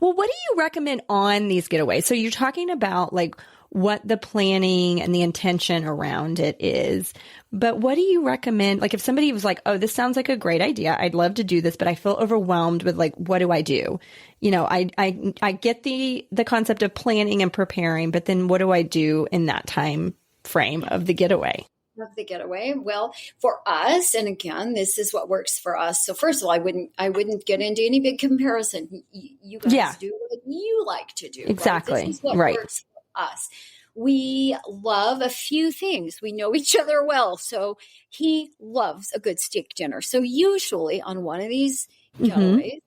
Well, what do you recommend on these getaways? So you're talking about like what the planning and the intention around it is, but what do you recommend? Like if somebody was like, oh, this sounds like a great idea. I'd love to do this, but I feel overwhelmed with like, what do I do? I get the concept of planning and preparing, but then what do I do in that time frame of the getaway? Of the getaway. Well, for us, and again, this is what works for us. So first of all, I wouldn't get into any big comparison. You guys do what you like to do. Exactly. Right? This is what works for us. We love a few things. We know each other well. So he loves a good steak dinner. So usually on one of these getaways,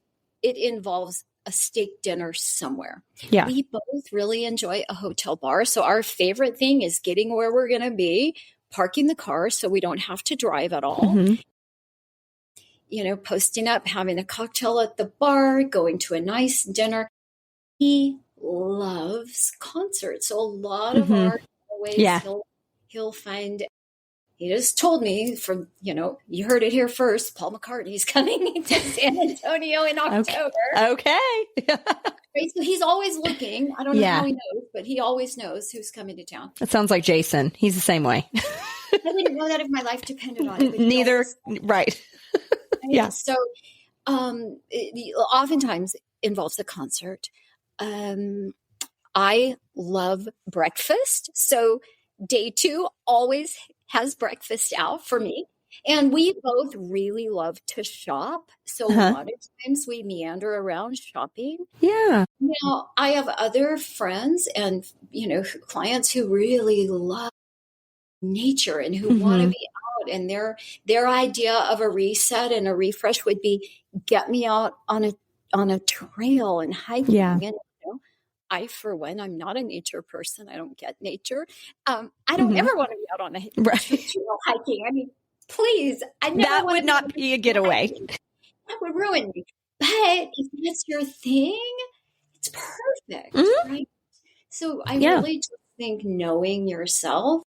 it involves a steak dinner somewhere. Yeah. We both really enjoy a hotel bar. So our favorite thing is getting where we're going to be, parking the car so we don't have to drive at all, posting up, having a cocktail at the bar, going to a nice dinner. He loves concerts. So a lot of our ways he'll find, he just told me from, you heard it here first, Paul McCartney's coming to San Antonio in October. Okay. Right, so he's always looking. I don't know how he knows, but he always knows who's coming to town. That sounds like Jason. He's the same way. I didn't know that if my life depended on it. Neither. Right. Yeah. So it oftentimes involves a concert. I love breakfast. So day 2 always has breakfast out for me. And we both really love to shop. So a lot of times we meander around shopping. Yeah. Now, I have other friends and, clients who really love nature and who want to be out. And their idea of a reset and a refresh would be get me out on a trail and hiking. Yeah. And, I, for one, I'm not a nature person. I don't get nature. I don't ever want to be out on a trail hiking. I mean, please. That would not be a getaway. That would ruin me. But if that's your thing, it's perfect, right? So I really just think knowing yourself,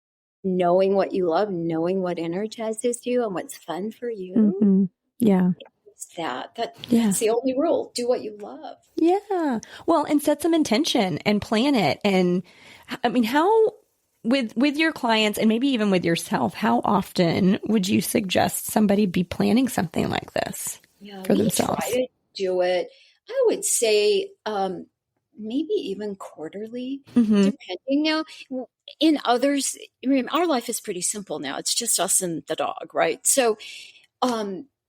knowing what you love, knowing what energizes you and what's fun for you. Yeah. That's the only rule. Do what you love. Yeah. Well, and set some intention and plan it. And I mean, how with your clients and maybe even with yourself, how often would you suggest somebody be planning something like this for themselves? Try to do it. I would say maybe even quarterly, depending. Now, in others, our life is pretty simple now. It's just us and the dog, right? So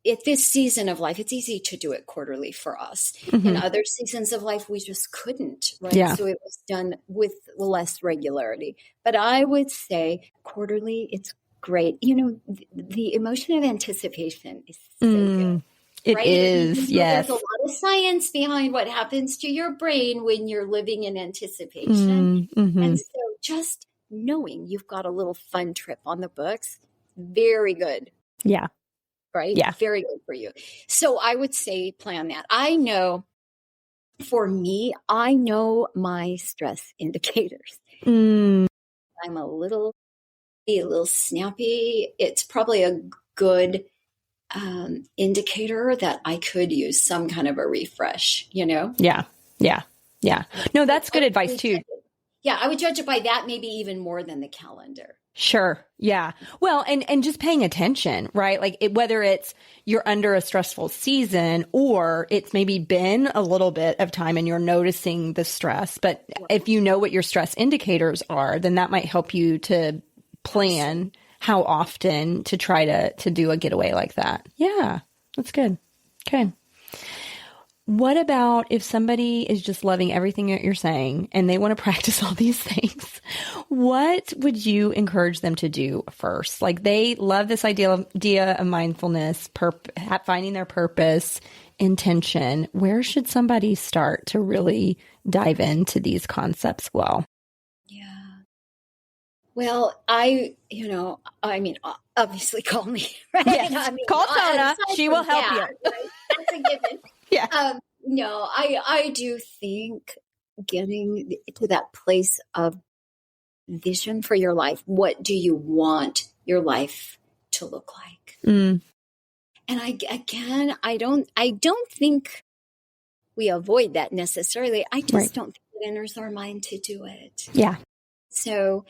at this season of life, it's easy to do it quarterly for us. In other seasons of life, we just couldn't, right? Yeah. So it was done with less regularity. But I would say quarterly, it's great. You know, the emotion of anticipation is so good. It Right? is, yes. There's a lot of science behind what happens to your brain when you're living in anticipation. And so just knowing you've got a little fun trip on the books, very good. Yeah. Right? Yeah. Very good for you. So I would say plan that. I know for me, I know my stress indicators. I'm a little snappy. It's probably a good indicator that I could use some kind of a refresh, you know? Yeah. Yeah. Yeah. No, that's good advice too. Yeah. I would judge it by that, maybe even more than the calendar. Sure. Yeah. Well, and just paying attention, right? Like whether it's you're under a stressful season or it's maybe been a little bit of time and you're noticing the stress. But if you know what your stress indicators are, then that might help you to plan how often to try to do a getaway like that. Yeah. That's good. Okay. What about if somebody is just loving everything that you're saying and they want to practice all these things? What would you encourage them to do first? Like they love this idea of mindfulness, finding their purpose, intention. Where should somebody start to really dive into these concepts well? Yeah. Well, obviously call me, right? Yes. Call Tona. She will help you. Right? That's a given. Yeah. No, I do think getting to that place of vision for your life. What do you want your life to look like? And I don't think we avoid that necessarily. I just don't think it enters our mind to do it. Yeah. So,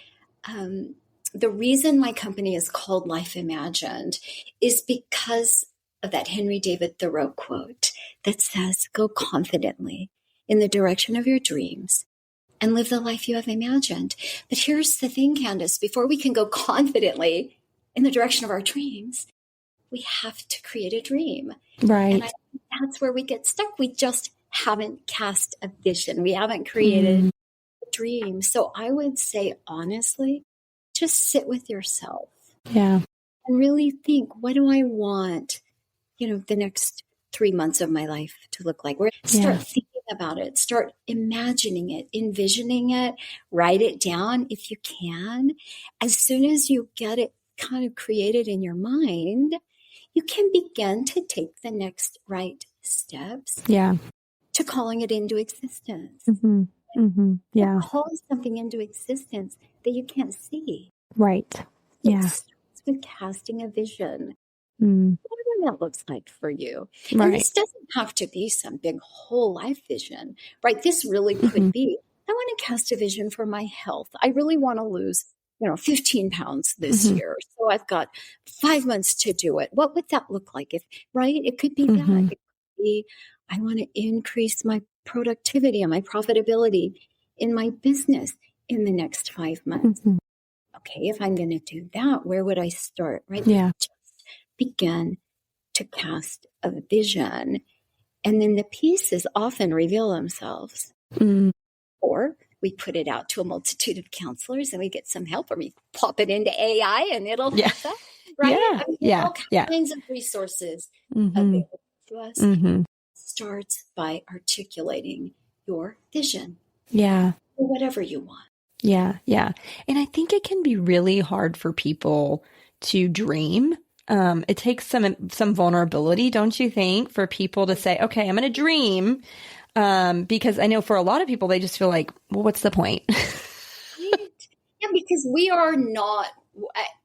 the reason my company is called Life Imagined is because of that Henry David Thoreau quote that says, go confidently in the direction of your dreams and live the life you have imagined. But here's the thing, Candace, before we can go confidently in the direction of our dreams, we have to create a dream. Right. And I think that's where we get stuck. We just haven't cast a vision. We haven't created a dream. So I would say, honestly, just sit with yourself. Yeah. And really think, what do I want, the next 3 months of my life to look like? Start thinking about it. Start imagining it, envisioning it, write it down if you can. As soon as you get it kind of created in your mind, you can begin to take the next right steps to calling it into existence. Yeah. Call something into existence that you can't see. Right. Yeah. It starts with casting a vision. Whatever that looks like for you. Right. And this doesn't have to be some big whole life vision, right? This really could be, I want to cast a vision for my health. I really want to lose, 15 pounds this year. So I've got 5 months to do it. What would that look like? Right? It could be that. It could be, I want to increase my productivity and my profitability in my business in the next 5 months. Okay, if I'm going to do that, where would I start? Right? Yeah. Just begin to cast a vision. And then the pieces often reveal themselves. Or we put it out to a multitude of counselors and we get some help, or we pop it into AI and it'll help us, right? All kinds of resources available to us. Starts by articulating your vision. Yeah. For whatever you want. Yeah. Yeah. And I think it can be really hard for people to dream. It takes some vulnerability, don't you think, for people to say, okay, I'm going to dream. Because I know for a lot of people, they just feel like, well, what's the point? Right. Yeah, because we are not,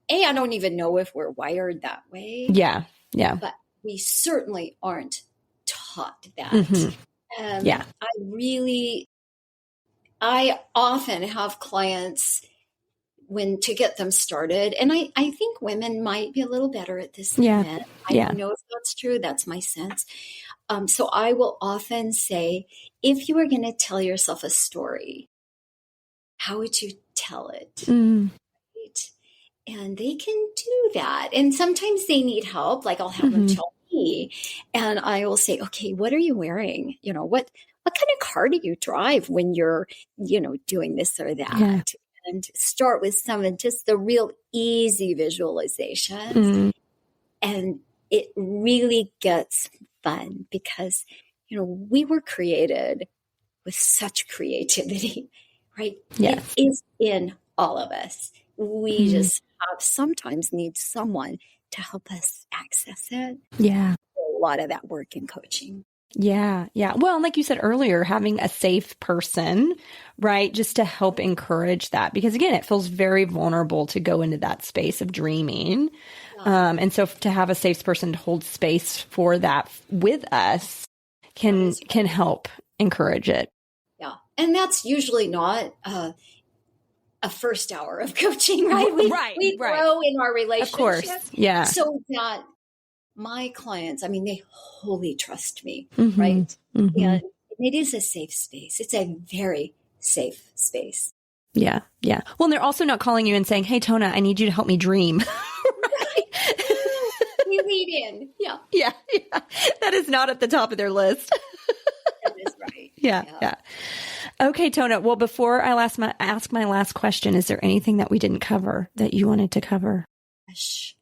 I don't even know if we're wired that way. Yeah. Yeah. But we certainly aren't taught that. I often have clients to get them started. And I think women might be a little better at this than men. I don't know if that's true. That's my sense. So I will often say, if you were going to tell yourself a story, how would you tell it? Right? And they can do that. And sometimes they need help. Like I'll have them tell me, and I will say, okay, what are you wearing? What kind of car do you drive when you're, doing this or that? and start with some of just the real easy visualizations. Mm. And it really gets fun because, we were created with such creativity, right? Yes. It is in all of us. We Mm. just sometimes need someone to help us access it. Yeah. A lot of that work in coaching. Yeah. Yeah. Well, and like you said earlier, having a safe person, right? Just to help encourage that, because again, it feels very vulnerable to go into that space of dreaming. And so to have a safe person to hold space for that with us can help encourage it. Yeah. And that's usually not a first hour of coaching, right? We grow in our relationship. Of course. Yeah. So that my clients, they wholly trust me, Mm-hmm. right? Mm-hmm. And it is a safe space. It's a very safe space. Yeah. Yeah. Well, and they're also not calling you and saying, hey, Tona, I need you to help me dream. We lead in. Yeah. Yeah. Yeah. That is not at the top of their list. That is right. Yeah. Okay, Tona. Well, before I ask my last question, is there anything that we didn't cover that you wanted to cover? Gosh,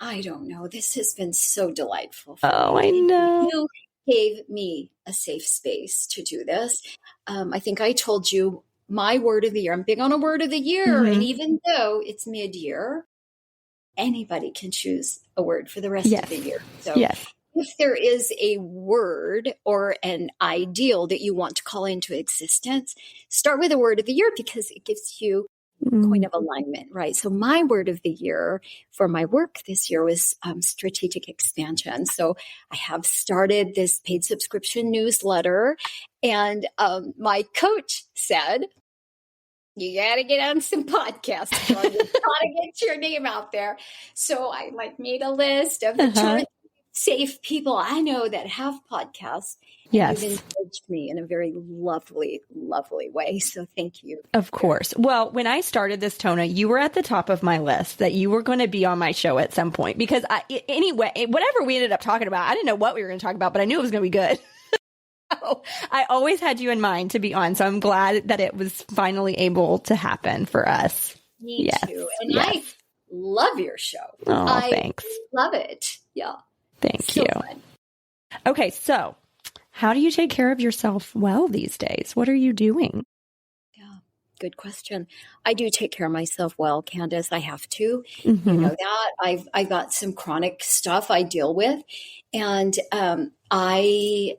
I don't know. This has been so delightful. I know. You gave me a safe space to do this. I think I told you my word of the year. I'm big on a word of the year. Mm-hmm. And even though it's mid-year, anybody can choose a word for the rest of the year. So if there is a word or an ideal that you want to call into existence, start with a word of the year because it gives you point of alignment, right? So my word of the year for my work this year was strategic expansion. So I have started this paid subscription newsletter, and my coach said, you got to get on some podcasts. You got to get your name out there. So I made a list of the 2 safe people I know that have podcasts. Yes. You've encouraged me in a very lovely, lovely way. So thank you. Of course. Well, when I started this, Tona, you were at the top of my list that you were going to be on my show at some point because anyway, whatever we ended up talking about, I didn't know what we were going to talk about, but I knew it was going to be good. I always had you in mind to be on. So I'm glad that it was finally able to happen for us. Me too. And I love your show. Oh, thanks. Love it. Yeah. Thank you. Fun. Okay. So how do you take care of yourself well these days? What are you doing? Yeah, good question. I do take care of myself well, Candace. I have to. Mm-hmm. You know that. I've got some chronic stuff I deal with, and I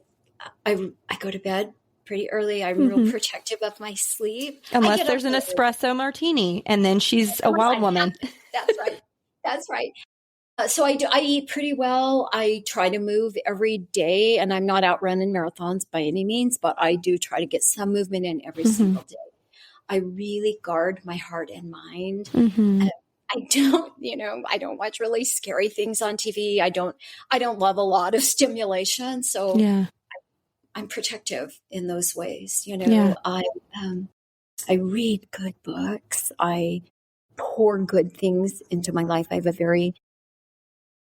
go to bed pretty early. I'm real protective of my sleep. Unless there's an espresso martini, and then she's a wild woman. That's right. That's right. So I eat pretty well. I try to move every day, and I'm not out running marathons by any means, but I do try to get some movement in every single day. I really guard my heart and mind. I don't watch really scary things on TV. I don't love a lot of stimulation. So I'm protective in those ways. I read good books. I pour good things into my life. I have a very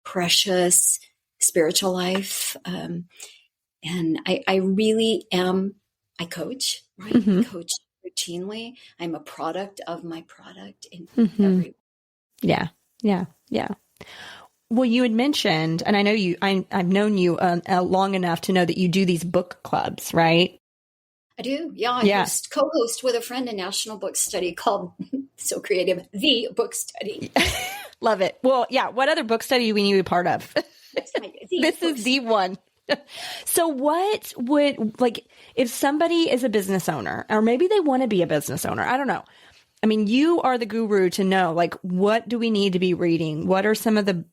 precious spiritual life. And I really am, I coach, right? I coach routinely. I'm a product of my product in every way. Yeah. Well, you had mentioned, and I know I've known you long enough to know that you do these book clubs, right? I do. Yeah. I co-host with a friend a national book study called, so creative, The Book Study. Love it. Well, yeah. What other book study do we need to be part of? This is the one. So what would, if somebody is a business owner, or maybe they want to be a business owner, I don't know. I mean, you are the guru to know, what do we need to be reading? What are some of the,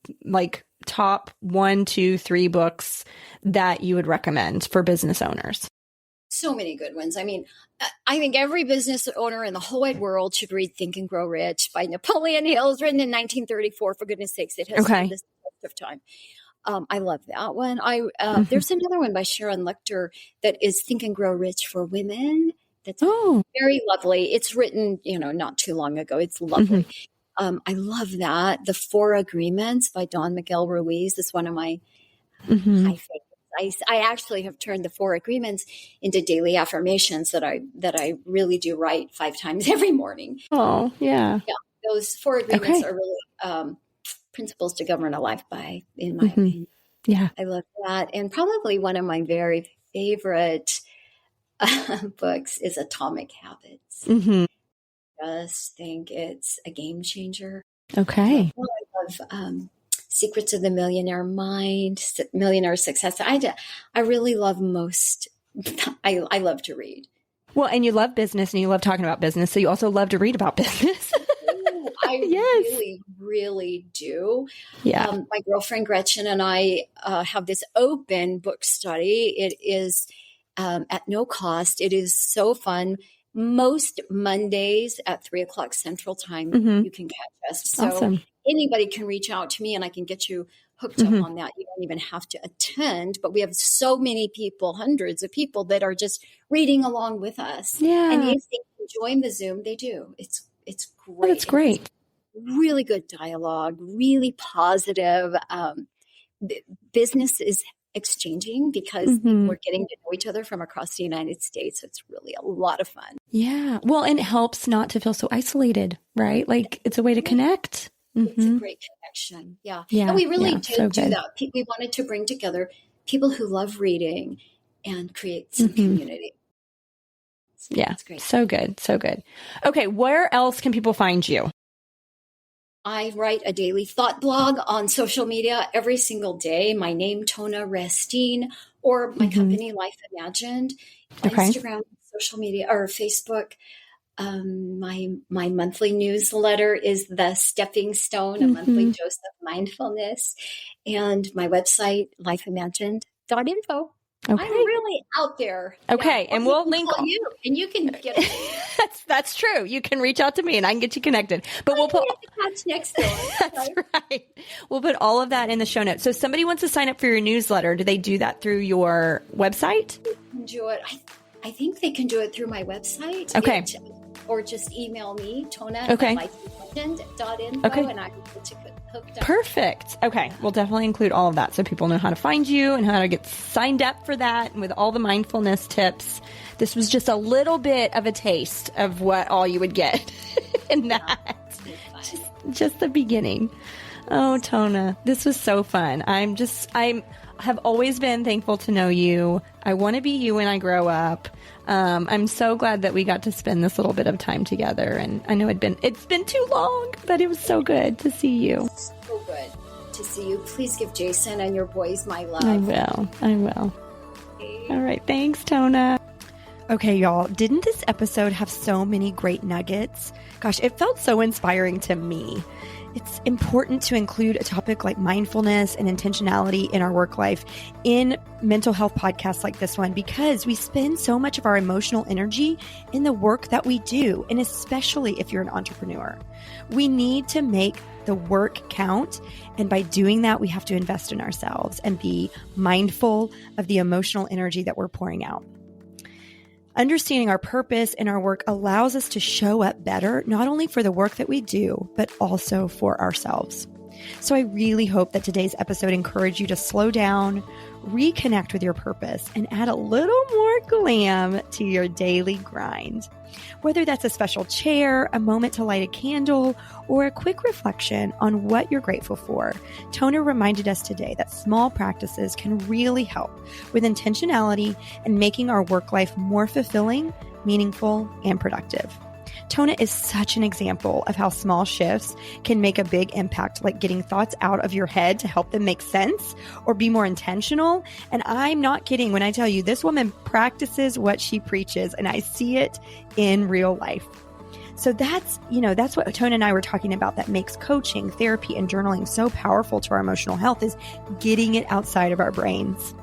top 1, 2, 3 books that you would recommend for business owners? So many good ones. I mean, I think every business owner in the whole wide world should read Think and Grow Rich by Napoleon Hill. It's written in 1934. For goodness sakes, it has stood this test of time. I love that one. There's another one by Sharon Lechter that is Think and Grow Rich for Women. That's very lovely. It's written, not too long ago. It's lovely. I love that. The 4 Agreements by Don Miguel Ruiz is one of my high favorites I actually have turned the 4 agreements into daily affirmations that I really do write 5 times every morning. Oh, yeah. Yeah, those 4 agreements are really principles to govern a life by, in my opinion. Yeah. I love that. And probably one of my very favorite books is Atomic Habits. I just think it's a game changer. Okay. I love Secrets of the Millionaire Mind, Millionaire Success. I really love I love to read. Well, and you love business and you love talking about business. So you also love to read about business. I really, really do. Yeah. My girlfriend Gretchen and I have this open book study. It is at no cost. It is so fun. Most Mondays at 3:00 Central Time, you can catch us. So anybody can reach out to me and I can get you hooked up on that. You don't even have to attend, but we have so many people, hundreds of people that are just reading along with us. Yeah. And if they can join the Zoom, they do. It's great. Oh, that's great. Really good dialogue, really positive. Business is exchanging because we're getting to know each other from across the United States. It's really a lot of fun. Yeah. Well, and it helps not to feel so isolated, right? Like it's a way to connect. It's a great connection. Yeah. Yeah. And we really did so do good. that. We wanted to bring together people who love reading and create some community. Yeah. It's great. So good. So good. Okay. Where else can people find you? I write a daily thought blog on social media every single day. My name, Tona Restine, or my company, Life Imagined. Instagram, social media, or Facebook. My monthly newsletter is The Stepping Stone, a monthly dose of mindfulness. And my website, lifeimagined.info. Okay. I'm really out there. Okay. Yeah. And we'll link you, and you can get That's true. You can reach out to me and I can get you connected. But we'll put next door. That's right. We'll put all of that in the show notes. So if somebody wants to sign up for your newsletter, do they do that through your website? They can do it. I think they can do it through my website. Okay. Or just email me, Tona Okay. at lifeimagined.info, and I can get you hooked up. Perfect. Okay. We'll definitely include all of that so people know how to find you and how to get signed up for that and with all the mindfulness tips. This was just a little bit of a taste of what all you would get in that. Just the beginning. Oh, Tona, this was so fun. I have always been thankful to know you. I want to be you when I grow up. I'm so glad that we got to spend this little bit of time together. And I know it's been too long, but it was so good to see you. So good to see you. Please give Jason and your boys my love. I will. Okay. All right. Thanks, Tona. Okay, y'all. Didn't this episode have so many great nuggets? Gosh, it felt so inspiring to me. It's important to include a topic like mindfulness and intentionality in our work life in mental health podcasts like this one, because we spend so much of our emotional energy in the work that we do, and especially if you're an entrepreneur. We need to make the work count, and by doing that, we have to invest in ourselves and be mindful of the emotional energy that we're pouring out. Understanding our purpose in our work allows us to show up better, not only for the work that we do, but also for ourselves. So I really hope that today's episode encouraged you to slow down, reconnect with your purpose, and add a little more glam to your daily grind. Whether that's a special chair, a moment to light a candle, or a quick reflection on what you're grateful for, Tona reminded us today that small practices can really help with intentionality and making our work life more fulfilling, meaningful, and productive. Tona is such an example of how small shifts can make a big impact, like getting thoughts out of your head to help them make sense or be more intentional. And I'm not kidding when I tell you this woman practices what she preaches, and I see it in real life. So that's what Tona and I were talking about that makes coaching, therapy, and journaling so powerful to our emotional health, is getting it outside of our brains,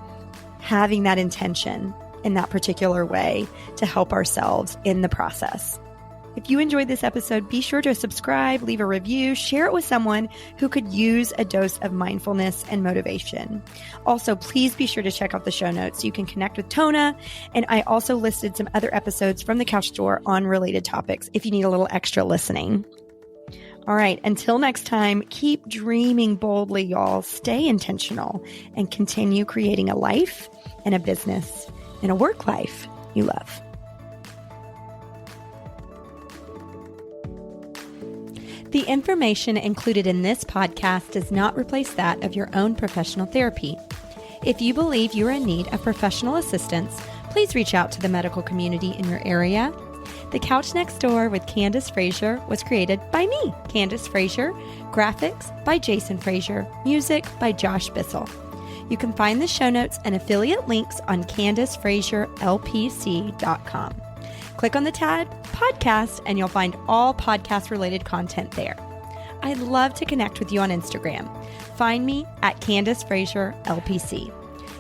having that intention in that particular way to help ourselves in the process. If you enjoyed this episode, be sure to subscribe, leave a review, share it with someone who could use a dose of mindfulness and motivation. Also, please be sure to check out the show notes so you can connect with Tona. And I also listed some other episodes from the Couch Store on related topics if you need a little extra listening. All right, until next time, keep dreaming boldly, y'all. Stay intentional and continue creating a life and a business and a work life you love. The information included in this podcast does not replace that of your own professional therapy. If you believe you are in need of professional assistance, please reach out to the medical community in your area. The Couch Next Door with Candace Frazier was created by me, Candace Frazier. Graphics by Jason Frazier. Music by Josh Bissell. You can find the show notes and affiliate links on CandaceFrazierLPC.com. Click on the tab Podcast and you'll find all podcast-related content there. I'd love to connect with you on Instagram. Find me at Candace Frazier LPC.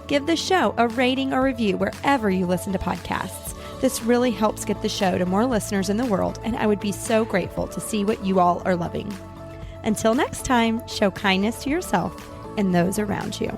Give the show a rating or review wherever you listen to podcasts. This really helps get the show to more listeners in the world, and I would be so grateful to see what you all are loving. Until next time, show kindness to yourself and those around you.